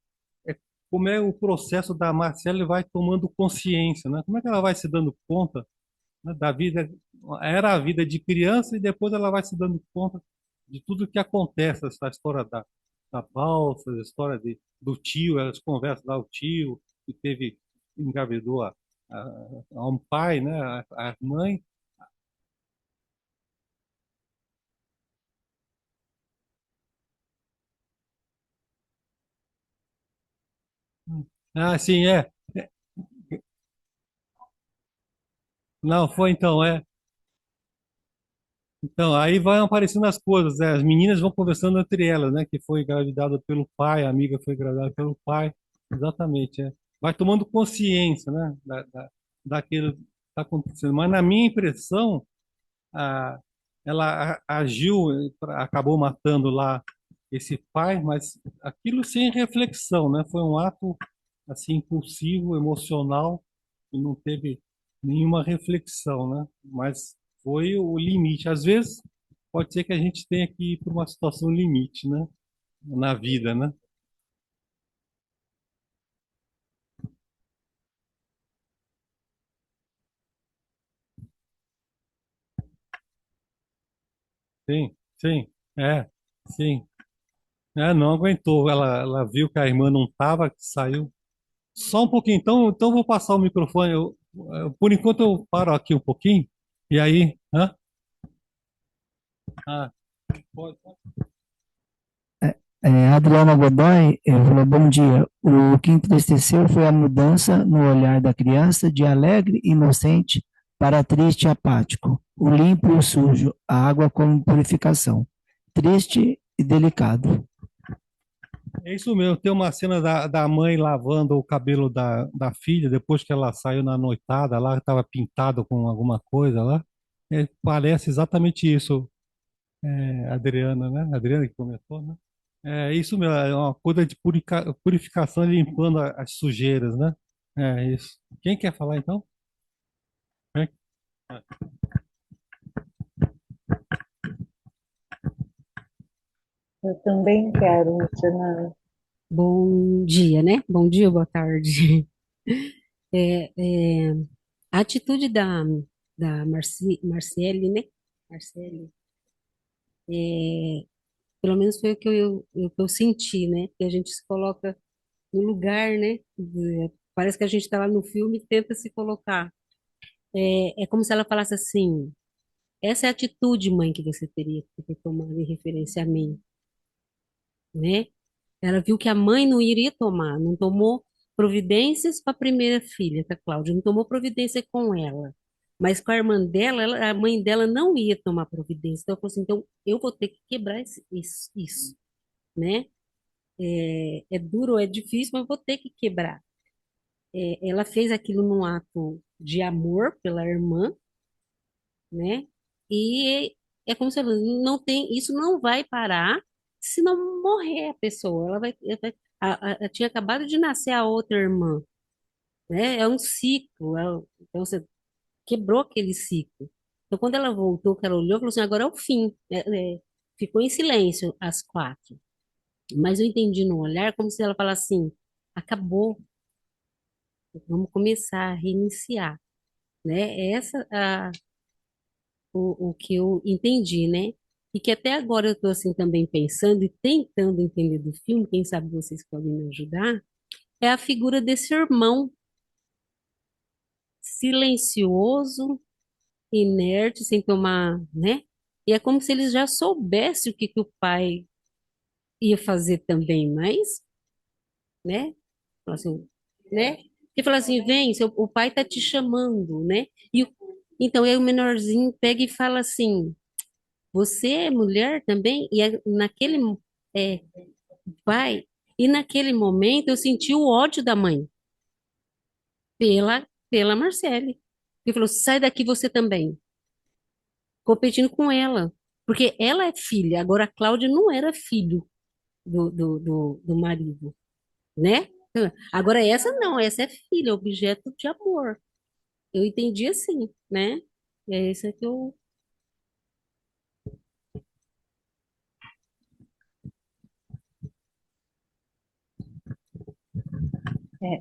B: é como é o processo da Marcela vai tomando consciência, né? Como é que ela vai se dando conta, né, da vida, era a vida de criança e depois ela vai se dando conta de tudo que acontece, essa história da balsa, a história do tio, elas conversam lá, o tio que teve, engravidou a um pai, né, a mãe. Ah, sim, é. Não, foi então, é. Então, aí vai aparecendo as coisas, né? As meninas vão conversando entre elas, né? Que foi engravidada pelo pai, a amiga foi engravidada pelo pai. Exatamente, é. Vai tomando consciência, né? Daquilo que está acontecendo. Mas na minha impressão, a, ela agiu, acabou matando lá esse pai, mas aquilo sem reflexão, né? Foi um ato, assim, impulsivo, emocional, e não teve nenhuma reflexão, né? Mas foi o limite. Às vezes, pode ser que a gente tenha que ir para uma situação limite, né? Na vida, né? Sim, sim, sim. Não aguentou. Ela viu que a irmã não estava, saiu. Só um pouquinho, então eu vou passar o microfone. Por enquanto eu paro aqui um pouquinho. E aí, hã? Ah, pode.
G: Adriana Godoy falou: bom dia. O que entristeceu foi a mudança no olhar da criança de alegre e inocente para triste e apático, o limpo e o sujo, a água como purificação, triste e delicado.
B: É isso mesmo. Tem uma cena da mãe lavando o cabelo da filha depois que ela saiu na noitada lá, estava pintado com alguma coisa lá. Parece exatamente isso, Adriana, né? Adriana que comentou, né? É isso mesmo, é uma coisa de purificação limpando as sujeiras, né? É isso. Quem quer falar então? É.
H: Eu também quero, Luciana.
I: Bom dia, né? Bom dia, boa tarde. É, é, a atitude da Marciele, né? Marcele, é, pelo menos foi o que eu senti, né? Que a gente se coloca no lugar, né? Parece que a gente está lá no filme e tenta se colocar. É como se ela falasse assim: essa é a atitude, mãe, que você teria que ter tomado em referência a mim, né? Ela viu que a mãe não iria tomar, não tomou providências para a primeira filha, com a Cláudia, não tomou providência com ela. Mas com a irmã dela, a mãe dela não ia tomar providência. Então, ela falou assim, então eu vou ter que quebrar isso, né? É duro, é difícil, mas eu vou ter que quebrar. Ela fez aquilo num ato de amor pela irmã, né? E é como se ela não tem, isso não vai parar se não morrer a pessoa. Tinha acabado de nascer a outra irmã, né? É um ciclo. Então você quebrou aquele ciclo. Então quando ela voltou, que ela olhou, falou assim: agora é o fim. Ficou em silêncio as quatro. Mas eu entendi no olhar como se ela falasse assim: acabou, vamos começar a reiniciar, né? O que eu entendi, né? E que até agora eu estou assim também pensando e tentando entender do filme, quem sabe vocês podem me ajudar, é a figura desse irmão silencioso, inerte, sem tomar, né? E é como se eles já soubessem o que que o pai ia fazer também, mas, né? Fala assim, né? E fala assim, vem, o pai tá te chamando, né? Então aí o menorzinho pega e fala assim, você é mulher também? É, pai, e naquele momento eu senti o ódio da mãe pela Marcele. Ele falou: sai daqui você também. Competindo com ela. Porque ela é filha, agora a Cláudia não era filho do marido, né? Agora essa não, essa é filha, objeto de amor. Eu entendi assim, né? É isso que eu.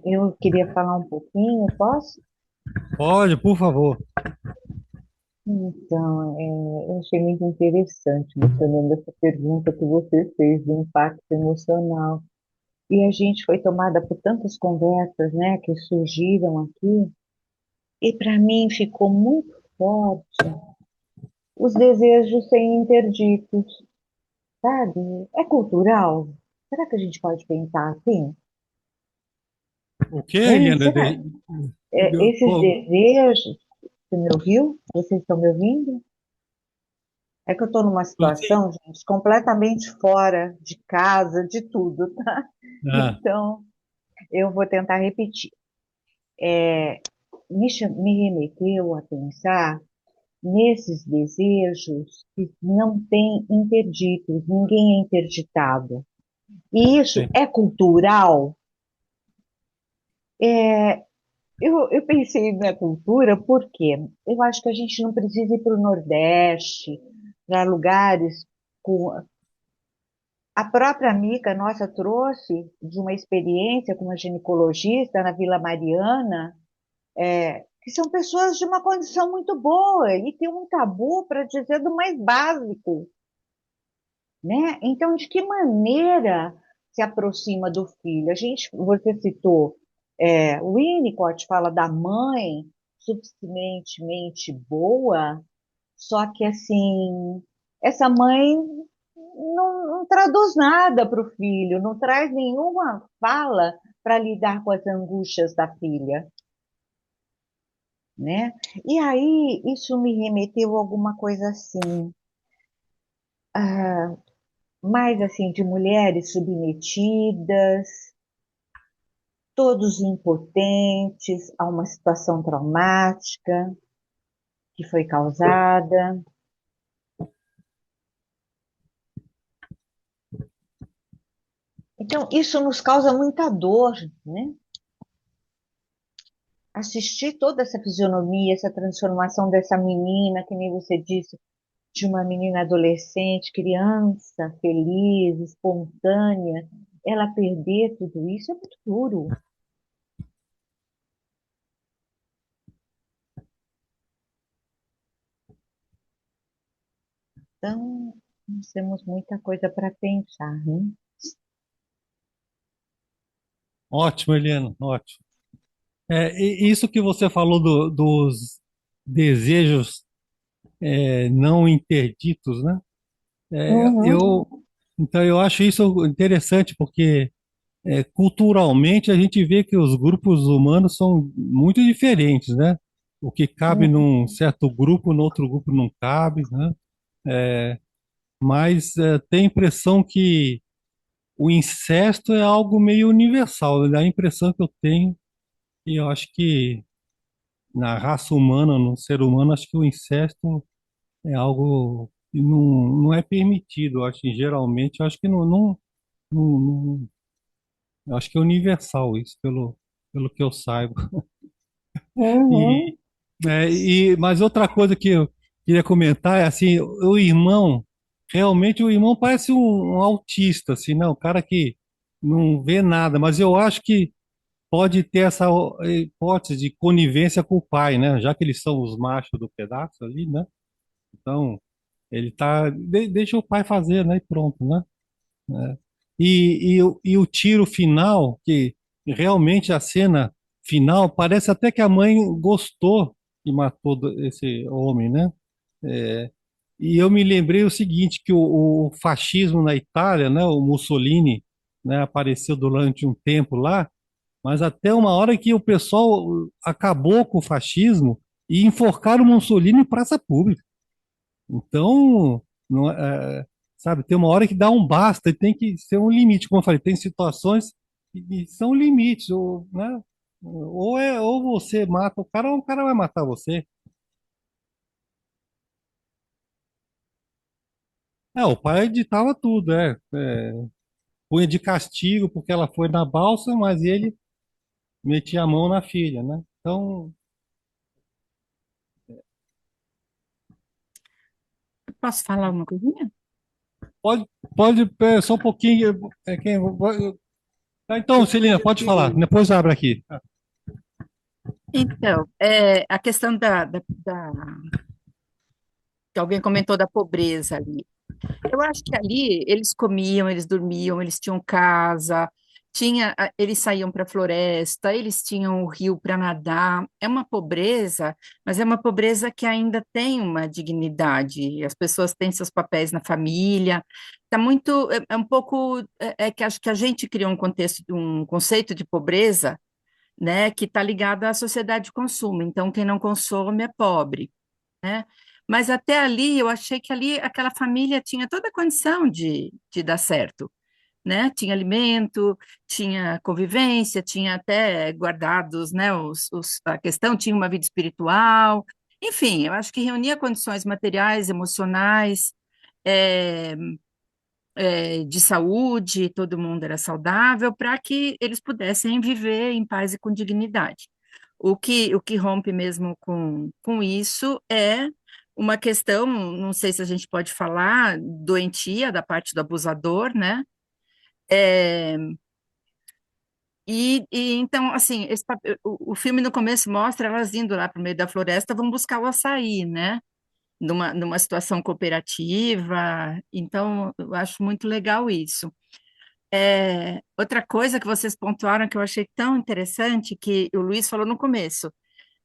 H: Eu queria falar um pouquinho, posso?
B: Pode, por favor.
H: Então, eu achei muito interessante, Luciana, essa pergunta que você fez do impacto emocional. E a gente foi tomada por tantas conversas, né, que surgiram aqui, e para mim ficou muito forte os desejos sem interditos, sabe? É cultural? Será que a gente pode pensar assim?
B: O quê,
H: Hein?
B: Eliana?
H: Será? Esses
B: Pô,
H: desejos. Você me ouviu? Vocês estão me ouvindo? É que eu estou numa
B: Sim.
H: situação, gente, completamente fora de casa, de tudo, tá?
B: Ah,
H: Então, eu vou tentar repetir. Me remeteu a pensar nesses desejos que não têm interditos, ninguém é interditado. E isso
B: sim.
H: é cultural? É, eu pensei na cultura porque eu acho que a gente não precisa ir para o Nordeste, para lugares com. A própria amiga nossa trouxe de uma experiência com uma ginecologista na Vila Mariana, que são pessoas de uma condição muito boa e tem um tabu para dizer do mais básico, né? Então, de que maneira se aproxima do filho? Você citou, o Winnicott fala da mãe suficientemente boa, só que assim, essa mãe não traduz nada para o filho, não traz nenhuma fala para lidar com as angústias da filha, né? E aí isso me remeteu a alguma coisa assim, ah, mais assim de mulheres submetidas, todos impotentes a uma situação traumática que foi causada. Então, isso nos causa muita dor, né? Assistir toda essa fisionomia, essa transformação dessa menina, que nem você disse, de uma menina adolescente, criança, feliz, espontânea, ela perder tudo isso é muito duro. Então, nós temos muita coisa para pensar, né?
B: Ótimo, Helena, ótimo. E isso que você falou dos desejos não interditos, né? É,
H: Uhum,
B: eu, então eu acho isso interessante porque culturalmente a gente vê que os grupos humanos são muito diferentes, né? O que cabe num
H: uhum,
B: certo grupo, no outro grupo não cabe, né? Mas tem a impressão que o incesto é algo meio universal. É a impressão que eu tenho, e eu acho que na raça humana, no ser humano, acho que o incesto é algo que não é permitido. Eu acho que geralmente, eu acho que não- eu acho que é universal isso, pelo que eu saiba. E,
H: uhum.
B: mas outra coisa que eu queria comentar é assim, o irmão, realmente o irmão parece um autista, assim, né? Um cara que não vê nada, mas eu acho que pode ter essa hipótese de conivência com o pai, né? Já que eles são os machos do pedaço ali, né? Então, ele tá, deixa o pai fazer, né? E pronto, né? E o tiro final, que realmente a cena final, parece até que a mãe gostou que matou esse homem, né? É, e eu me lembrei o seguinte, que o fascismo na Itália, né? O Mussolini, né? Apareceu durante um tempo lá, mas até uma hora que o pessoal acabou com o fascismo e enforcaram o Mussolini em praça pública. Então, não, sabe, tem uma hora que dá um basta e tem que ser um limite. Como eu falei, tem situações que são limites, ou, né? Ou você mata o cara, ou o cara vai matar você. O pai editava tudo, punha de castigo porque ela foi na balsa, mas ele metia a mão na filha, né? Então,
F: Posso falar uma coisinha?
B: pode, pode, só um pouquinho. Então, Celina, pode falar, depois abre aqui.
F: Então, a questão que alguém comentou da pobreza ali. Eu acho que ali eles comiam, eles dormiam, eles tinham casa, eles saíam para a floresta, eles tinham o rio para nadar. É uma pobreza, mas é uma pobreza que ainda tem uma dignidade. As pessoas têm seus papéis na família. Tá muito, é um pouco, que acho que a gente criou um contexto, um conceito de pobreza, né, que está ligado à sociedade de consumo. Então, quem não consome é pobre, né? Mas até ali, eu achei que ali aquela família tinha toda a condição de dar certo, né? Tinha alimento, tinha convivência, tinha até guardados, né? A questão tinha uma vida espiritual, enfim, eu acho que reunia condições materiais, emocionais, é, de saúde, todo mundo era saudável, para que eles pudessem viver em paz e com dignidade. O que rompe mesmo com isso é uma questão, não sei se a gente pode falar, doentia da parte do abusador, né? É, então, assim, o filme no começo mostra elas indo lá para o meio da floresta, vão buscar o açaí, né? Numa situação cooperativa. Então, eu acho muito legal isso. Outra coisa que vocês pontuaram que eu achei tão interessante, que o Luiz falou no começo,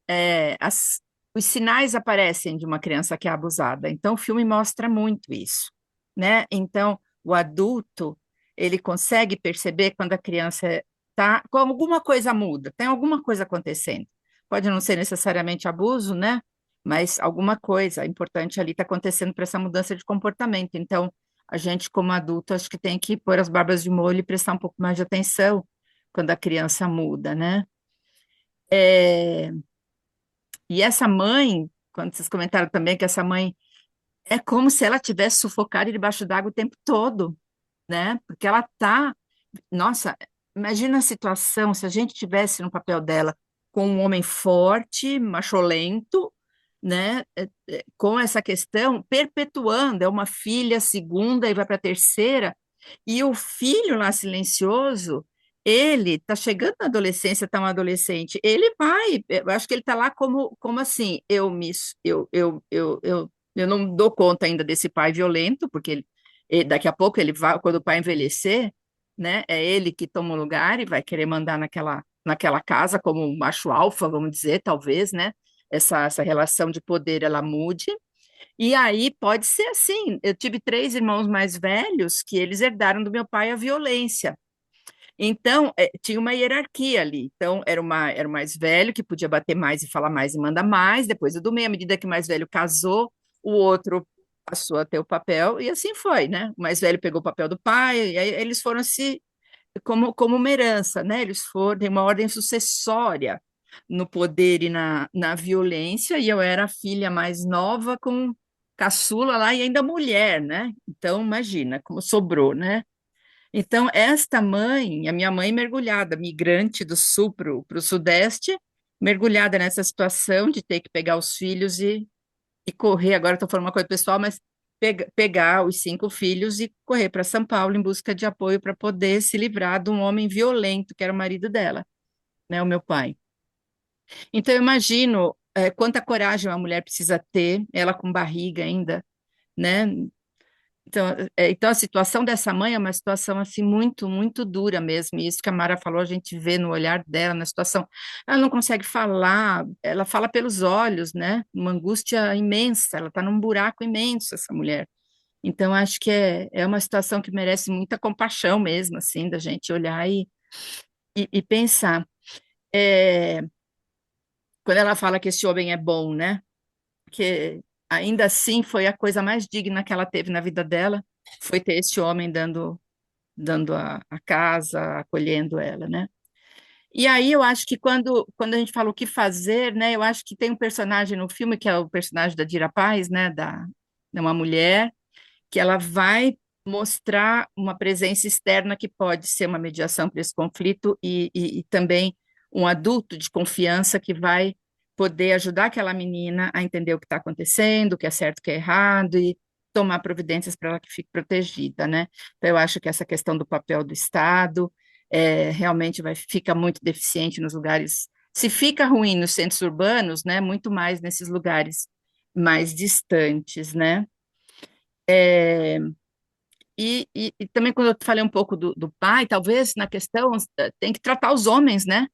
F: é, as- os sinais aparecem de uma criança que é abusada. Então, o filme mostra muito isso, né? Então, o adulto, ele consegue perceber quando a criança tá com alguma coisa muda, tem alguma coisa acontecendo. Pode não ser necessariamente abuso, né? Mas alguma coisa importante ali está acontecendo para essa mudança de comportamento. Então, a gente, como adulto, acho que tem que pôr as barbas de molho e prestar um pouco mais de atenção quando a criança muda, né? É, e essa mãe, quando vocês comentaram também que essa mãe é como se ela tivesse sufocado debaixo d'água o tempo todo, né? Porque ela tá, nossa, imagina a situação se a gente tivesse no papel dela com um homem forte, macholento, né? Com essa questão perpetuando, é uma filha segunda e vai para a terceira, e o filho lá silencioso, ele está chegando na adolescência, está um adolescente, ele vai, eu acho que ele está lá como assim, eu não dou conta ainda desse pai violento, porque daqui a pouco ele vai, quando o pai envelhecer, né, é ele que toma o lugar e vai querer mandar naquela casa como um macho alfa, vamos dizer, talvez, né, essa relação de poder ela mude, e aí pode ser assim. Eu tive três irmãos mais velhos que eles herdaram do meu pai a violência. Então, tinha uma hierarquia ali. Então, era o mais velho que podia bater mais e falar mais e manda mais. Depois o do meio, à medida que o mais velho casou, o outro passou a ter o papel, e assim foi, né? O mais velho pegou o papel do pai, e aí eles foram se como uma herança, né? Eles foram, tem uma ordem sucessória no poder e na violência, e eu era a filha mais nova com caçula lá e ainda mulher, né? Então, imagina como sobrou, né? Então, esta mãe, a minha mãe mergulhada, migrante do sul para o sudeste, mergulhada nessa situação de ter que pegar os filhos e correr. Agora estou falando uma coisa pessoal, mas pegar os cinco filhos e correr para São Paulo em busca de apoio para poder se livrar de um homem violento, que era o marido dela, né, o meu pai. Então, eu imagino quanta coragem uma mulher precisa ter, ela com barriga ainda, né? Então, a situação dessa mãe é uma situação assim muito, muito dura mesmo. E isso que a Mara falou, a gente vê no olhar dela, na situação. Ela não consegue falar, ela fala pelos olhos, né? Uma angústia imensa, ela está num buraco imenso, essa mulher. Então, acho que é uma situação que merece muita compaixão mesmo, assim, da gente olhar e pensar. É, quando ela fala que esse homem é bom, né? Que ainda assim foi a coisa mais digna que ela teve na vida dela, foi ter esse homem dando a casa, acolhendo ela, né? E aí eu acho que quando a gente fala o que fazer, né? Eu acho que tem um personagem no filme que é o personagem da Dira Paz, né? De uma mulher que ela vai mostrar uma presença externa que pode ser uma mediação para esse conflito e também um adulto de confiança que vai poder ajudar aquela menina a entender o que está acontecendo, o que é certo, o que é errado e tomar providências para ela que fique protegida, né? Então, eu acho que essa questão do papel do Estado realmente fica muito deficiente nos lugares. Se fica ruim nos centros urbanos, né? Muito mais nesses lugares mais distantes, né? É, e também quando eu falei um pouco do pai, talvez na questão tem que tratar os homens, né?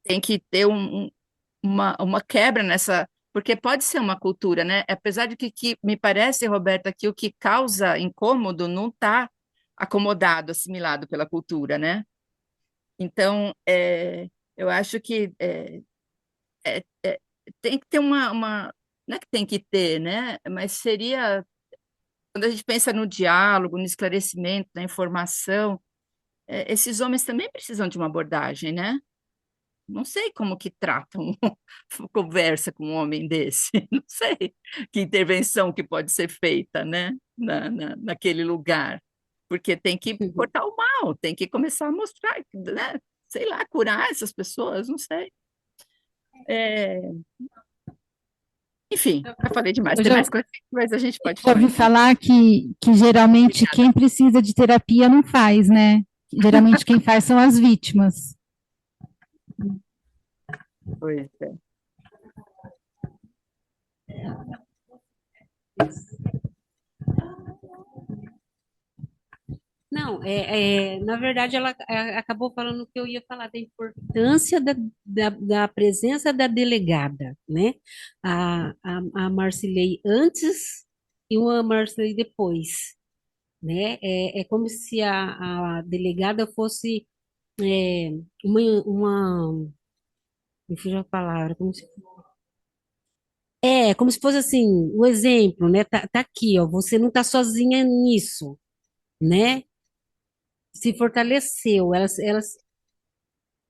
F: Tem que ter uma quebra nessa, porque pode ser uma cultura, né? Apesar de que me parece, Roberta, que o que causa incômodo não está acomodado, assimilado pela cultura, né? Então, Eu acho que tem que ter não é que tem que ter, né? Mas seria, quando a gente pensa no diálogo, no esclarecimento, na informação, esses homens também precisam de uma abordagem, né? Não sei como que tratam, conversa com um homem desse, não sei que intervenção que pode ser feita, né, naquele lugar, porque tem que cortar o mal, tem que começar a mostrar, né, sei lá, curar essas pessoas, não sei. Enfim, já falei demais,
E: Eu
F: tem
E: já,
F: mais coisas, mas a gente pode
E: já
F: falar
E: ouvi
F: em outro.
E: falar que geralmente
F: Obrigada.
E: quem precisa de terapia não faz, né? Geralmente quem faz são as vítimas.
F: Pois é.
I: Não, na verdade, ela acabou falando o que eu ia falar, da importância da presença da delegada, né? A Marcilei antes e uma Marcilei depois, né? É como se a delegada fosse é, me fugiu a palavra, como se fosse assim, o exemplo, né? Tá aqui, ó, você não tá sozinha nisso, né? Se fortaleceu,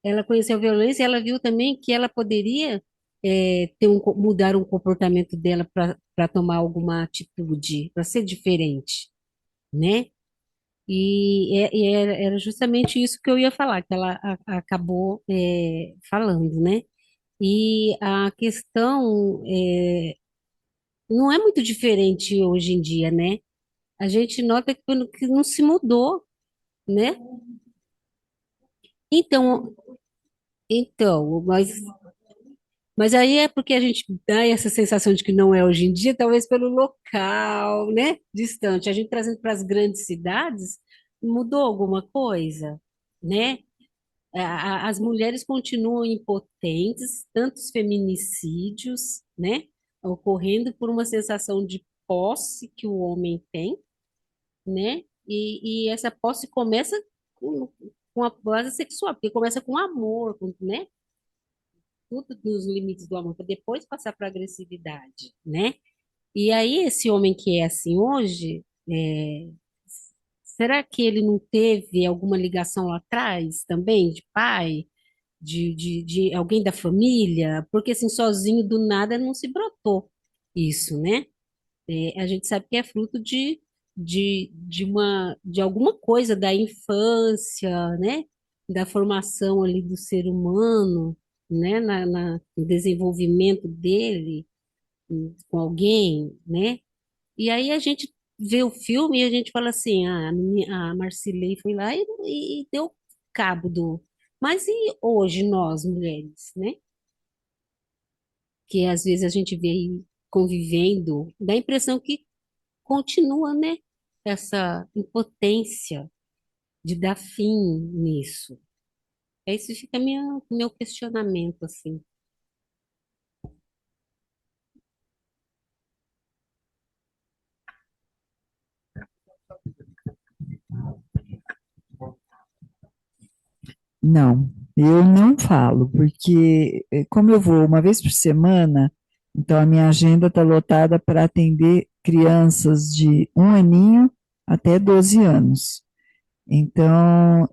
I: ela conheceu a violência, ela viu também que ela poderia mudar um comportamento dela para tomar alguma atitude, para ser diferente, né? E era justamente isso que eu ia falar, que ela acabou falando, né? E a questão não é muito diferente hoje em dia, né? A gente nota que não se mudou, né? Então, mas aí é porque a gente dá essa sensação de que não é hoje em dia, talvez pelo local, né? Distante. A gente trazendo para as grandes cidades, mudou alguma coisa, né? As mulheres continuam impotentes, tantos feminicídios, né? Ocorrendo por uma sensação de posse que o homem tem, né? E essa posse começa com a base sexual, porque começa com amor, né? Tudo nos limites do amor, para depois passar para agressividade, né? E aí, esse homem que é assim hoje, será que ele não teve alguma ligação lá atrás também, de pai, de alguém da família? Porque assim, sozinho do nada não se brotou isso, né? A gente sabe que é fruto de alguma coisa da infância, né? Da formação ali do ser humano, né? No desenvolvimento dele com alguém, né? E aí a gente vê o filme e a gente fala assim, a Marcilei foi lá e deu cabo do... Mas e hoje nós, mulheres, né? Que às vezes a gente vê aí convivendo, dá a impressão que continua, né? Essa impotência de dar fim nisso. Esse fica meu questionamento, assim.
C: Não, eu não falo, porque como eu vou uma vez por semana, então a minha agenda está lotada para atender crianças de 1 aninho até 12 anos. Então,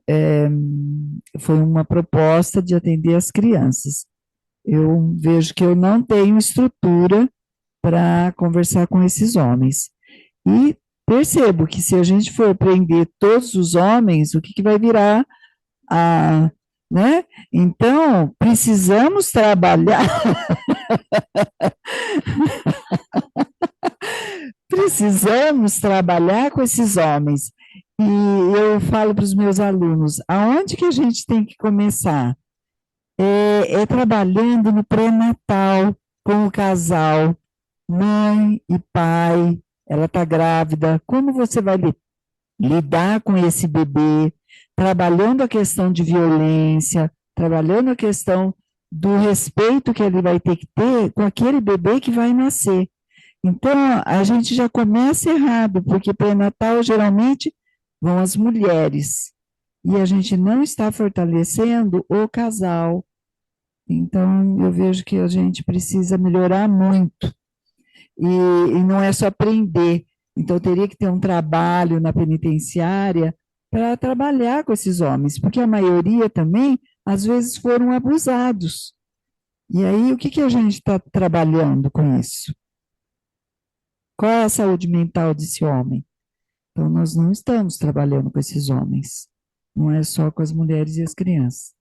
C: foi uma proposta de atender as crianças. Eu vejo que eu não tenho estrutura para conversar com esses homens. E percebo que se a gente for prender todos os homens, o que vai virar a, né? Então, precisamos trabalhar, precisamos trabalhar com esses homens. E eu falo para os meus alunos, aonde que a gente tem que começar? É trabalhando no pré-natal com o casal, mãe e pai, ela está grávida, como você vai lidar com esse bebê, trabalhando a questão de violência, trabalhando a questão do respeito que ele vai ter que ter com aquele bebê que vai nascer. Então, a gente já começa errado, porque pré-natal geralmente vão as mulheres, e a gente não está fortalecendo o casal, Então, eu vejo que a gente precisa melhorar muito, e não é só prender. Então, teria que ter um trabalho na penitenciária para trabalhar com esses homens, porque a maioria também, às vezes, foram abusados. E aí, o que que a gente está trabalhando com isso? Qual é a saúde mental desse homem? Então, nós não estamos trabalhando com esses homens. Não é só com as mulheres e as crianças.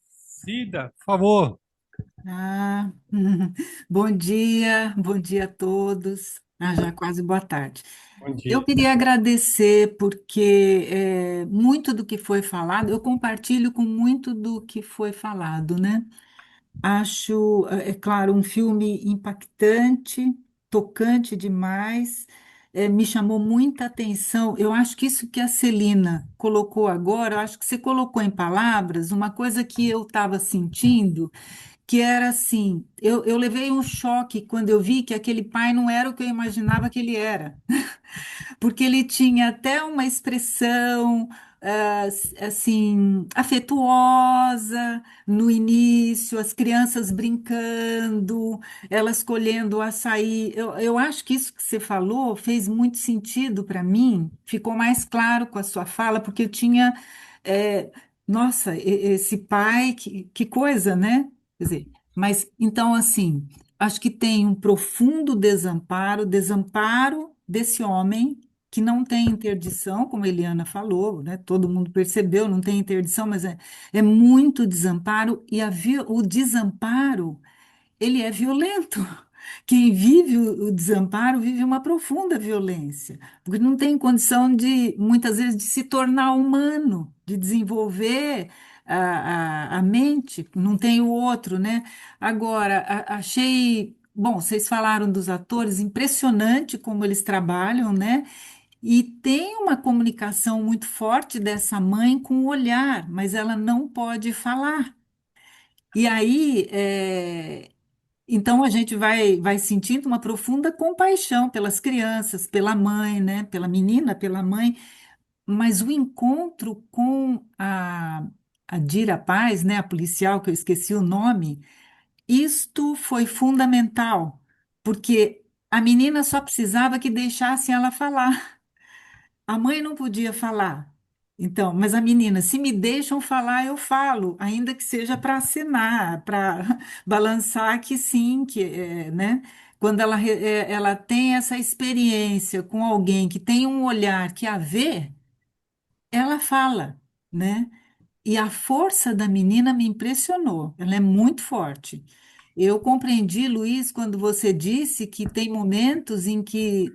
B: Cida, por favor.
J: Ah, bom dia a todos. Já quase boa tarde.
B: Bom
J: Eu
B: dia.
J: queria agradecer porque muito do que foi falado, eu compartilho com muito do que foi falado, né? Acho, é claro, um filme impactante, tocante demais, me chamou muita atenção. Eu acho que isso que a Celina colocou agora, eu acho que você colocou em palavras uma coisa que eu estava sentindo, que era assim, eu levei um choque quando eu vi que aquele pai não era o que eu imaginava que ele era, porque ele tinha até uma expressão assim afetuosa no início, as crianças brincando, elas colhendo açaí. Eu acho que isso que você falou fez muito sentido para mim, ficou mais claro com a sua fala, porque eu tinha, é, nossa, esse pai, que coisa, né? Quer dizer, mas então assim, acho que tem um profundo desamparo, desamparo desse homem que não tem interdição, como a Eliana falou, né? Todo mundo percebeu, não tem interdição, mas é muito desamparo, e o desamparo, ele é violento. Quem vive o desamparo vive uma profunda violência, porque não tem condição de, muitas vezes, de se tornar humano, de desenvolver a mente, não tem o outro, né? Agora, achei. Bom, vocês falaram dos atores, impressionante como eles trabalham, né? E tem uma comunicação muito forte dessa mãe com o olhar, mas ela não pode falar. E aí, então a gente vai sentindo uma profunda compaixão pelas crianças, pela mãe, né? Pela menina, pela mãe, mas o encontro com a Dira Paz, né? A policial, que eu esqueci o nome, isto foi fundamental, porque a menina só precisava que deixassem ela falar. A mãe não podia falar. Então, mas a menina, se me deixam falar, eu falo, ainda que seja para acenar, para balançar que sim, né? Quando ela tem essa experiência com alguém que tem um olhar que a vê, ela fala, né? E a força da menina me impressionou. Ela é muito forte. Eu compreendi, Luiz, quando você disse que tem momentos em que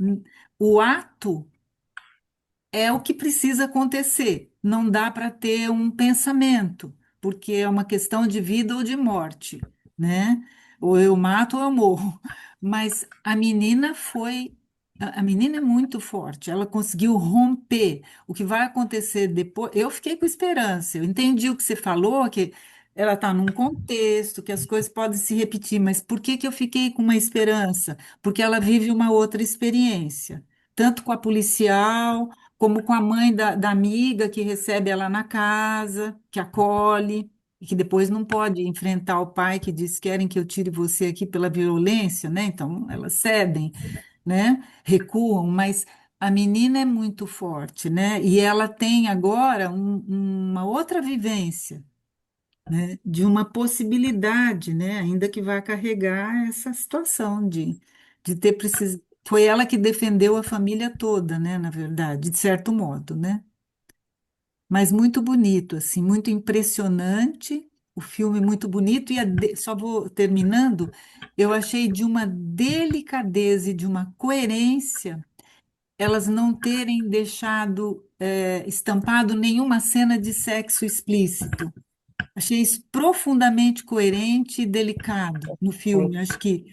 J: o ato é o que precisa acontecer. Não dá para ter um pensamento, porque é uma questão de vida ou de morte, né? Ou eu mato ou eu morro. Mas a menina foi. A menina é muito forte, ela conseguiu romper. O que vai acontecer depois? Eu fiquei com esperança. Eu entendi o que você falou, que ela está num contexto, que as coisas podem se repetir, mas por que que eu fiquei com uma esperança? Porque ela vive uma outra experiência, tanto com a policial como com a mãe da amiga que recebe ela na casa, que acolhe, e que depois não pode enfrentar o pai que diz: querem que eu tire você aqui pela violência, né? Então elas cedem, né? Recuam, mas a menina é muito forte, né? E ela tem agora uma outra vivência, né? De uma possibilidade, né? Ainda que vá carregar essa situação de ter precisado. Foi ela que defendeu a família toda, né? Na verdade, de certo modo, né? Mas muito bonito, assim, muito impressionante. O filme muito bonito e só vou terminando. Eu achei de uma delicadeza e de uma coerência elas não terem deixado estampado nenhuma cena de sexo explícito. Achei isso profundamente coerente e delicado no filme. Acho que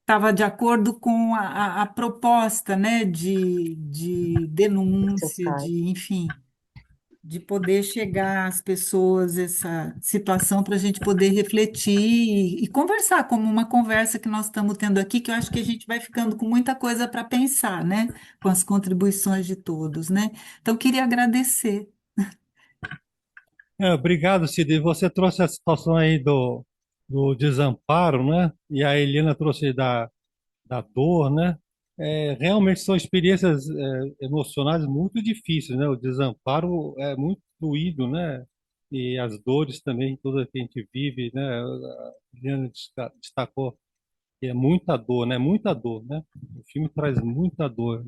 J: estava de acordo com a proposta, né, de
H: Seu
J: denúncia,
H: pai.
J: de, enfim. de poder chegar às pessoas essa situação para a gente poder refletir e conversar, como uma conversa que nós estamos tendo aqui, que eu acho que a gente vai ficando com muita coisa para pensar, né? Com as contribuições de todos, né? Então, queria agradecer.
B: Obrigado, Cid. Você trouxe a situação aí do desamparo, né? E a Helena trouxe da dor, né? Realmente são experiências emocionais muito difíceis, né? O desamparo é muito doído, né? E as dores também, todas que a gente vive, né? A Helena destacou que é muita dor, né? Muita dor, né? O filme traz muita dor.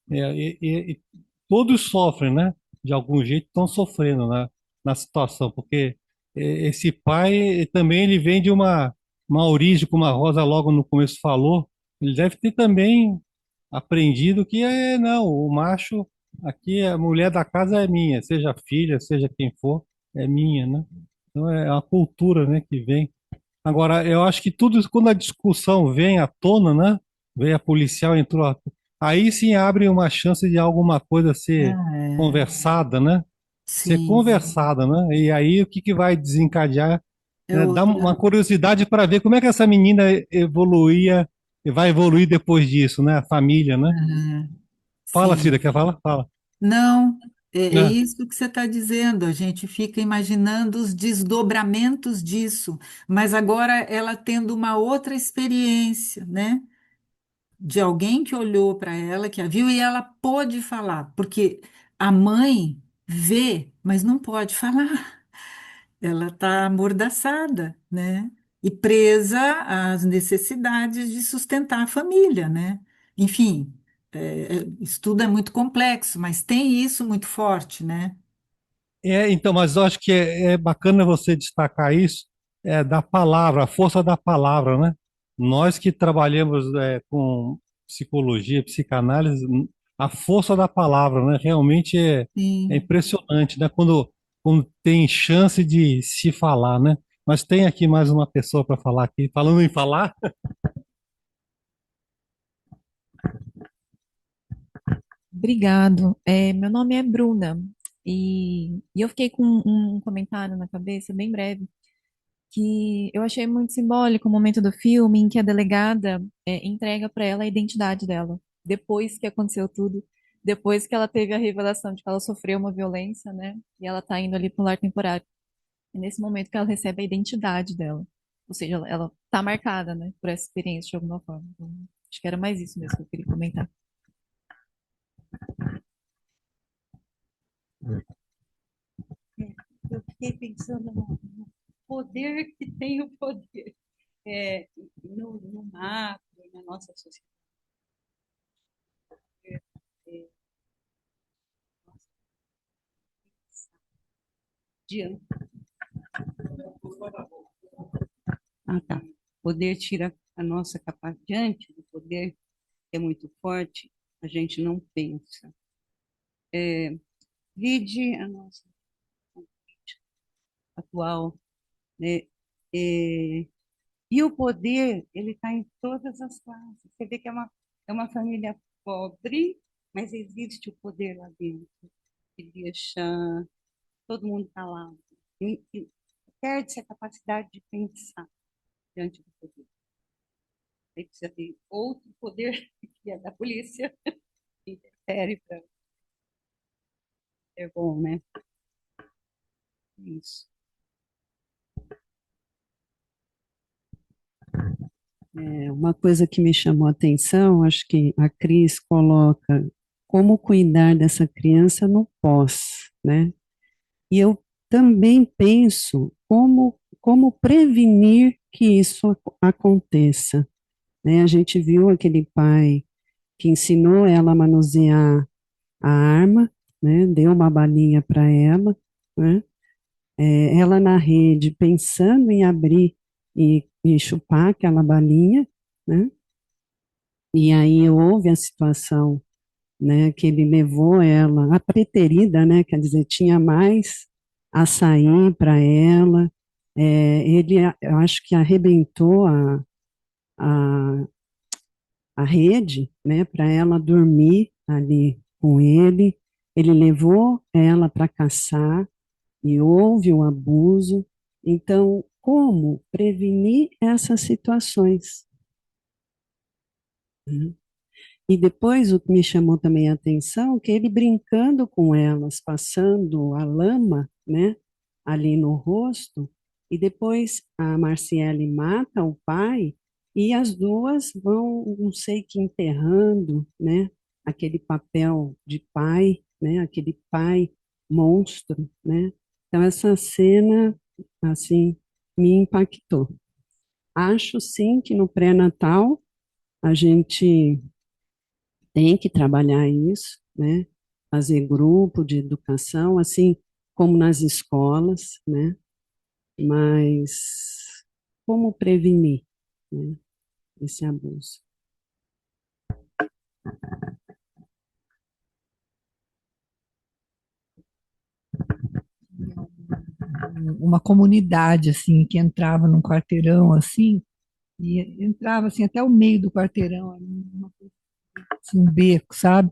B: E todos sofrem, né? De algum jeito estão sofrendo na situação, porque esse pai também ele vem de uma origem, como a Rosa logo no começo falou, ele deve ter também aprendido que não, o macho aqui, a mulher da casa é minha, seja filha, seja quem for, é minha, né? Então é uma cultura, né, que vem. Agora, eu acho que tudo isso, quando a discussão vem à tona, né? Vem a policial, entrou, aí sim abre uma chance de alguma coisa ser
J: Ah, é.
B: conversada, né? Ser
J: Sim,
B: conversada, né? E aí o que que vai desencadear,
J: é
B: né? Dá
J: outra.
B: uma curiosidade para ver como é que essa menina evoluía e vai evoluir depois disso, né? A família, né?
J: É,
B: Fala,
J: sim.
B: Cida, quer falar? Fala.
J: Não, é
B: Né?
J: isso que você está dizendo. A gente fica imaginando os desdobramentos disso, mas agora ela tendo uma outra experiência, né? De alguém que olhou para ela, que a viu e ela pôde falar, porque a mãe vê, mas não pode falar. Ela está amordaçada, né? E presa às necessidades de sustentar a família, né? Enfim, isso tudo é muito complexo, mas tem isso muito forte, né?
B: Então, mas eu acho que é bacana você destacar isso, da palavra, a força da palavra, né? Nós que trabalhamos com psicologia, psicanálise, a força da palavra, né? Realmente é
J: Sim.
B: impressionante, né? Quando tem chance de se falar, né? Mas tem aqui mais uma pessoa para falar aqui. Falando em falar,
K: Obrigado. Meu nome é Bruna e eu fiquei com um comentário na cabeça, bem breve, que eu achei muito simbólico o momento do filme em que a delegada entrega para ela a identidade dela, depois que aconteceu tudo, depois que ela teve a revelação de que ela sofreu uma violência, né? E ela tá indo ali para um lar temporário. É nesse momento que ela recebe a identidade dela. Ou seja, ela tá marcada, né, por essa experiência de alguma forma. Então, acho que era mais isso mesmo que eu queria comentar.
A: Eu fiquei pensando no poder que tem o poder no macro, na nossa sociedade. É, diante. Ah, tá. Poder tira a nossa capacidade, diante do poder que é muito forte, a gente não pensa. Vide a nossa atual, né? É, e o poder, ele está em todas as classes. Você vê que é uma família pobre, mas existe o poder lá dentro, que deixa todo mundo calado. E perde-se a capacidade de pensar diante do poder. Aí precisa ter outro poder, que é da polícia, que interfere para ser bom, né? Isso.
D: Uma coisa que me chamou a atenção, acho que a Cris coloca como cuidar dessa criança no pós, né? E eu também penso como prevenir que isso aconteça, né? A gente viu aquele pai que ensinou ela a manusear a arma, né? Deu uma balinha para ela, né? Ela na rede pensando em abrir e chupar aquela balinha, né? E aí houve a situação, né, que ele levou ela, a preterida, né, quer dizer, tinha mais açaí para ela, ele, eu acho que arrebentou a, a rede, né, para ela dormir ali com ele, Ele levou ela para caçar e houve o abuso. Então, como prevenir essas situações? Né? E depois o que me chamou também a atenção, que ele brincando com elas, passando a lama, né, ali no rosto, e depois a Marciele mata o pai, e as duas vão, não sei que, enterrando, né, aquele papel de pai, né, aquele pai monstro, né. Então essa cena, assim, me impactou. Acho sim que no pré-natal a gente tem que trabalhar isso, né? Fazer grupo de educação, assim como nas escolas, né? Mas como prevenir, né, esse abuso?
C: Uma comunidade assim que entrava num quarteirão assim e entrava assim até o meio do quarteirão, assim, um beco, sabe?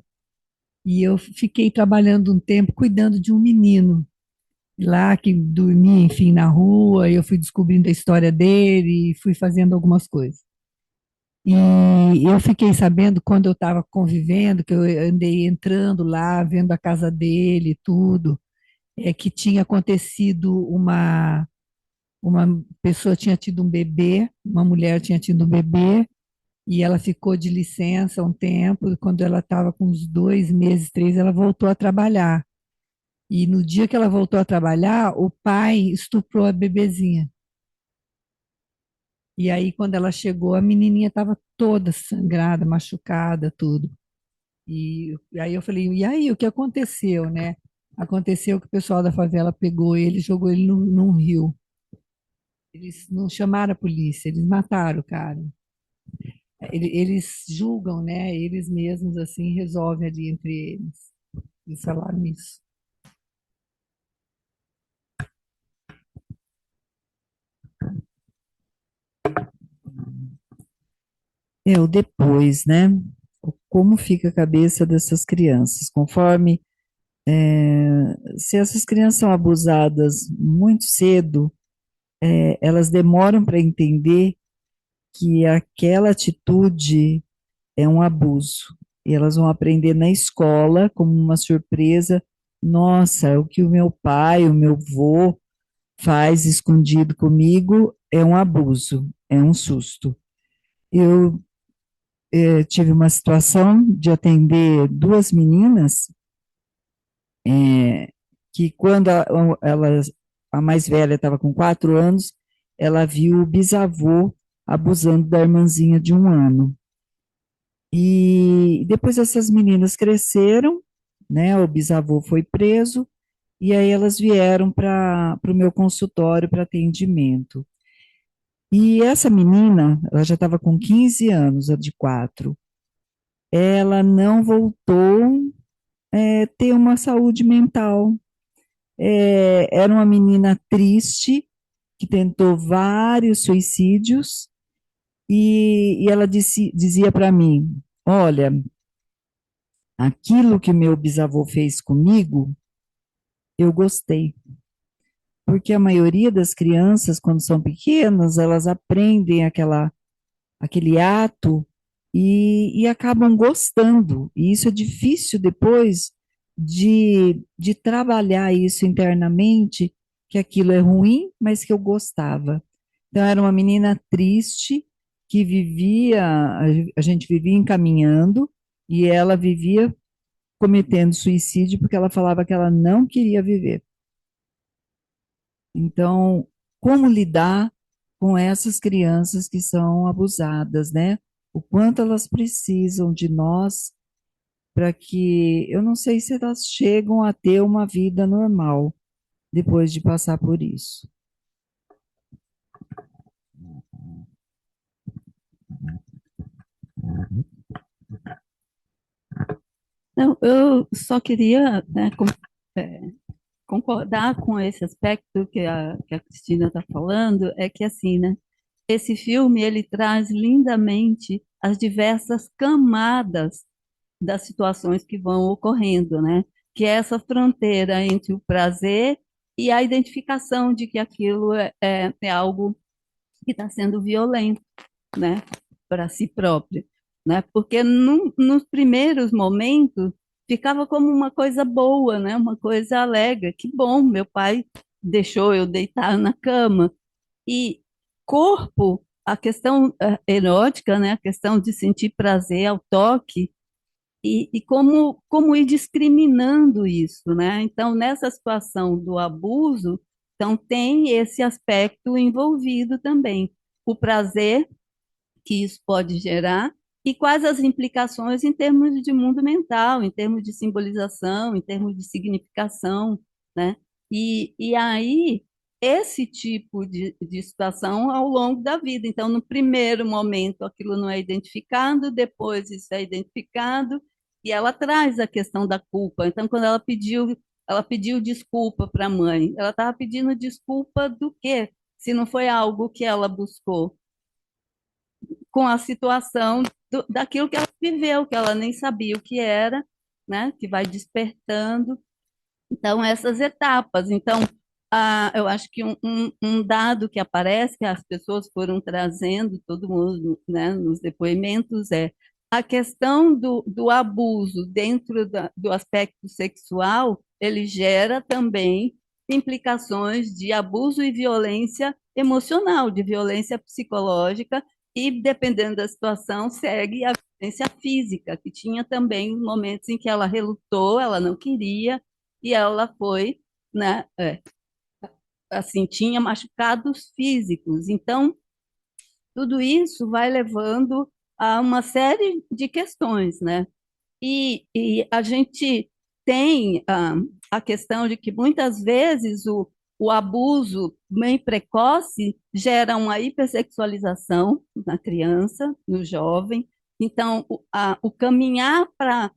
C: E eu fiquei trabalhando um tempo cuidando de um menino lá que dormia, enfim, na rua, e eu fui descobrindo a história dele e fui fazendo algumas coisas. E eu fiquei sabendo quando eu estava convivendo, que eu andei entrando lá, vendo a casa dele, e tudo, que tinha acontecido uma pessoa tinha tido um bebê, uma mulher tinha tido um bebê, e ela ficou de licença um tempo, e quando ela estava com uns 2 meses, 3, ela voltou a trabalhar. E no dia que ela voltou a trabalhar, o pai estuprou a bebezinha. E aí, quando ela chegou, a menininha estava toda sangrada, machucada, tudo. E aí eu falei, e aí, o que aconteceu, né? Aconteceu que o pessoal da favela pegou ele e jogou ele num rio. Eles não chamaram a polícia, eles mataram o cara. Eles julgam, né? Eles mesmos, assim, resolvem ali entre eles. Eles falaram isso. O depois, né? Como fica a cabeça dessas crianças? Conforme, se essas crianças são abusadas muito cedo, elas demoram para entender que aquela atitude é um abuso. E elas vão aprender na escola como uma surpresa. Nossa, o que o meu pai, o meu avô faz escondido comigo é um abuso, é um susto. Eu tive uma situação de atender duas meninas que quando a mais velha estava com 4 anos, ela viu o bisavô abusando da irmãzinha de 1 ano. E depois essas meninas cresceram, né? O bisavô foi preso, e aí elas vieram para o meu consultório para atendimento. E essa menina, ela já estava com 15 anos, a de 4. Ela não voltou a ter uma saúde mental. Era uma menina triste, que tentou vários suicídios, e ela dizia para mim: olha, aquilo que meu bisavô fez comigo, eu gostei. Porque a maioria das crianças, quando são pequenas, elas aprendem aquele ato e acabam gostando. E isso é difícil depois de trabalhar isso internamente, que aquilo é ruim, mas que eu gostava. Então, era uma menina triste que vivia, a gente vivia encaminhando, e ela vivia cometendo suicídio porque ela falava que ela não queria viver. Então, como lidar com essas crianças que são abusadas, né? O quanto elas precisam de nós para que, eu não sei se elas chegam a ter uma vida normal depois de passar por isso.
A: Não, eu só queria, né, concordar com esse aspecto que a Cristina está falando, é que assim, né, esse filme ele traz lindamente as diversas camadas das situações que vão ocorrendo, né? que é essa fronteira entre o prazer e a identificação de que aquilo é algo que está sendo violento, né, para si próprio, né? Porque nos primeiros momentos ficava como uma coisa boa, né? Uma coisa alegre. Que bom, meu pai deixou eu deitar na cama. E corpo, a questão erótica, né? A questão de sentir prazer ao toque e como ir discriminando isso, né? Então, nessa situação do abuso, então tem esse aspecto envolvido também. O prazer que isso pode gerar e quais as implicações em termos de mundo mental, em termos de simbolização, em termos de significação, né? E aí, esse tipo de situação ao longo da vida. Então, no primeiro momento, aquilo não é identificado, depois isso é identificado, e ela traz a questão da culpa. Então, quando ela pediu desculpa para a mãe, ela estava pedindo desculpa do quê? Se não foi algo que ela buscou com a situação daquilo que ela viveu, que ela nem sabia o que era, né? Que vai despertando. Então, essas etapas. Então, eu acho que um dado que aparece, que as pessoas foram trazendo, todo mundo, né, nos depoimentos, é a questão do abuso dentro do aspecto sexual, ele gera também implicações de abuso e violência emocional, de violência psicológica, e, dependendo da situação, segue a violência física, que tinha também momentos em que ela relutou, ela não queria, e ela foi, né, assim, tinha machucados físicos. Então, tudo isso vai levando a uma série de questões, né? E a gente tem a questão de que muitas vezes o abuso bem precoce gera uma hipersexualização na criança, no jovem. Então, o caminhar para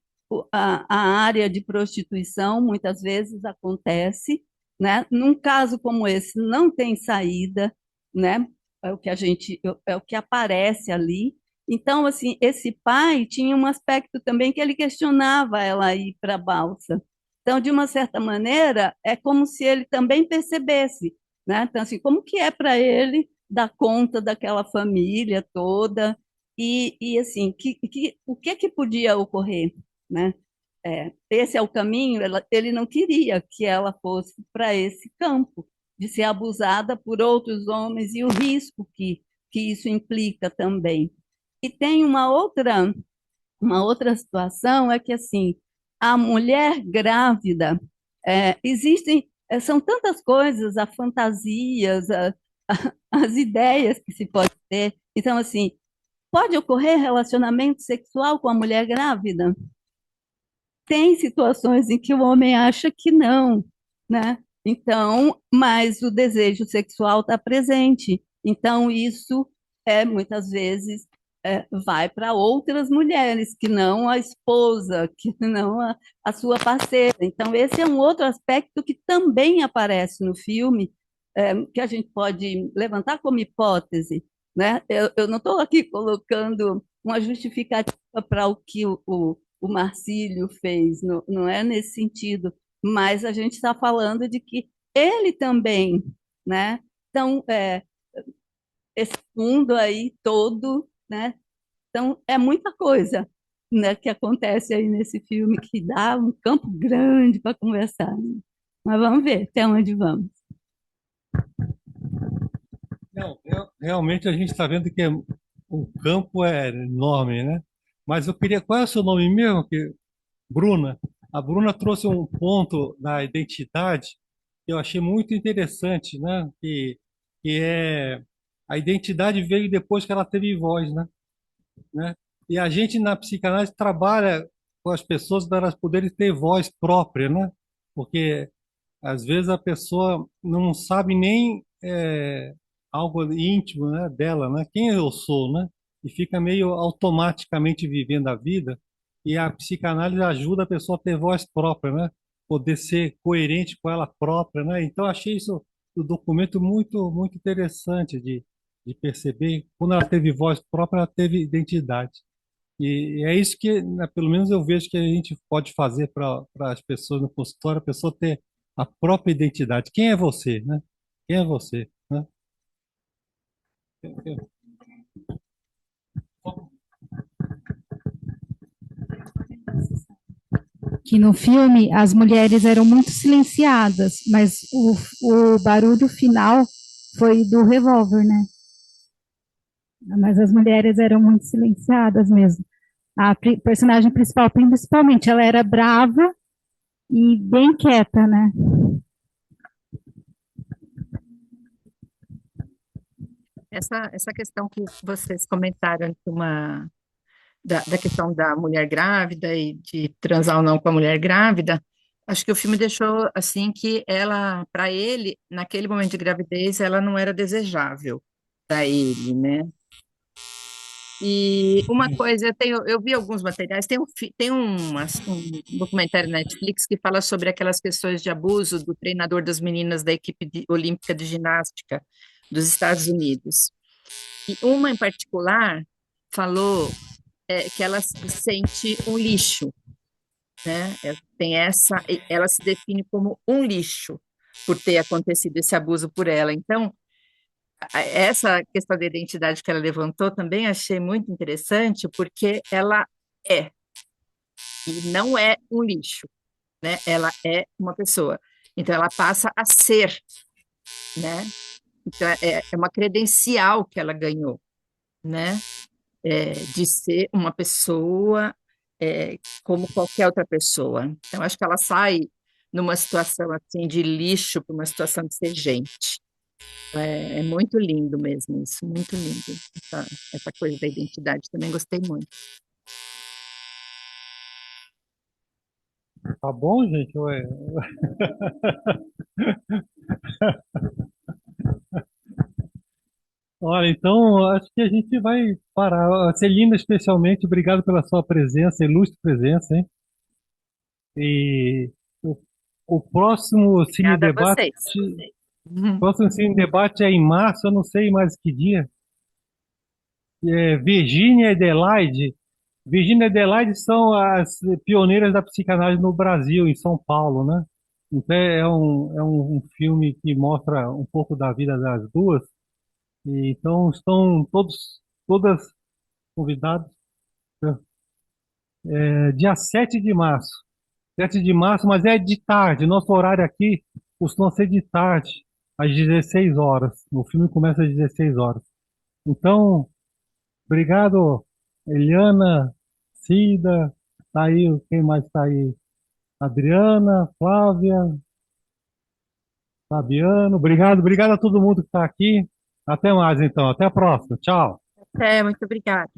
A: a área de prostituição muitas vezes acontece, né? Num caso como esse, não tem saída, né? É o que a gente, é o que aparece ali. Então, assim, esse pai tinha um aspecto também que ele questionava ela ir para a balsa. Então, de uma certa maneira, é como se ele também percebesse, né? Então, assim, como que é para ele dar conta daquela família toda e assim, o que podia ocorrer, né? Esse é o caminho. Ele não queria que ela fosse para esse campo de ser abusada por outros homens e o risco que isso implica também. E tem uma outra situação, é que assim, a mulher grávida, são tantas coisas, as fantasias, as ideias que se pode ter. Então, assim, pode ocorrer relacionamento sexual com a mulher grávida? Tem situações em que o homem acha que não, né? Então, mas o desejo sexual está presente. Então, isso muitas vezes vai para outras mulheres, que não a esposa, que não a sua parceira. Então, esse é um outro aspecto que também aparece no filme, que a gente pode levantar como hipótese, né? Eu não estou aqui colocando uma justificativa para o que o Marcílio fez, não, não é nesse sentido, mas a gente está falando de que ele também, né? Então, esse mundo aí todo, né? Então, é muita coisa, né, que acontece aí nesse filme que dá um campo grande para conversar, né? Mas vamos ver até onde vamos.
B: Não, realmente a gente está vendo que o campo é enorme, né? Mas eu queria, qual é o seu nome mesmo? Bruna. A Bruna trouxe um ponto da identidade que eu achei muito interessante, né? Que é a identidade veio depois que ela teve voz, né? E a gente na psicanálise trabalha com as pessoas para elas poderem ter voz própria, né? Porque às vezes a pessoa não sabe nem algo íntimo, né, dela, né? Quem eu sou, né? E fica meio automaticamente vivendo a vida. E a psicanálise ajuda a pessoa a ter voz própria, né? Poder ser coerente com ela própria, né? Então achei isso o documento muito interessante de perceber. Quando ela teve voz própria, ela teve identidade. E é isso que, né, pelo menos eu vejo que a gente pode fazer para as pessoas no consultório, a pessoa ter a própria identidade. Quem é você, né? Quem é você, né?
E: Que no filme as mulheres eram muito silenciadas, mas o barulho final foi do revólver, né? Mas as mulheres eram muito silenciadas mesmo. A personagem principal, principalmente, ela era brava e bem quieta, né?
F: Essa questão que vocês comentaram da questão da mulher grávida e de transar ou não com a mulher grávida, acho que o filme deixou assim que ela, para ele, naquele momento de gravidez, ela não era desejável para ele, né? E uma coisa, eu vi alguns materiais, um documentário na Netflix que fala sobre aquelas questões de abuso do treinador das meninas da equipe olímpica de ginástica dos Estados Unidos. E uma em particular falou que ela se sente um lixo, né? Ela se define como um lixo por ter acontecido esse abuso por ela. Então, essa questão da identidade que ela levantou também achei muito interessante, porque ela é, e não é um lixo, né? Ela é uma pessoa. Então, ela passa a ser, né? Então, é uma credencial que ela ganhou, né? De ser uma pessoa como qualquer outra pessoa. Então, acho que ela sai numa situação assim de lixo para uma situação de ser gente. É muito lindo mesmo isso, muito lindo. Essa coisa da identidade também gostei muito.
B: Tá bom, gente? Ué. Olha, então acho que a gente vai parar. Celina, especialmente, obrigado pela sua presença, ilustre presença, hein? E o, o próximo Cine
F: Obrigada a
B: Debate,
F: vocês. Uhum.
B: próximo Cine Debate é em março, eu não sei mais que dia. Virginia e Adelaide. Virginia e Adelaide são as pioneiras da psicanálise no Brasil, em São Paulo, né? Então é um filme que mostra um pouco da vida das duas. E, então estão todas convidadas. Dia 7 de março. 7 de março, mas é de tarde. Nosso horário aqui costuma ser de tarde, às 16 horas. O filme começa às 16 horas. Então, obrigado, Eliana, Cida, tá aí, quem mais tá aí? Adriana, Flávia, Fabiano. Obrigado a todo mundo que está aqui. Até mais, então. Até a próxima. Tchau.
F: Muito obrigada.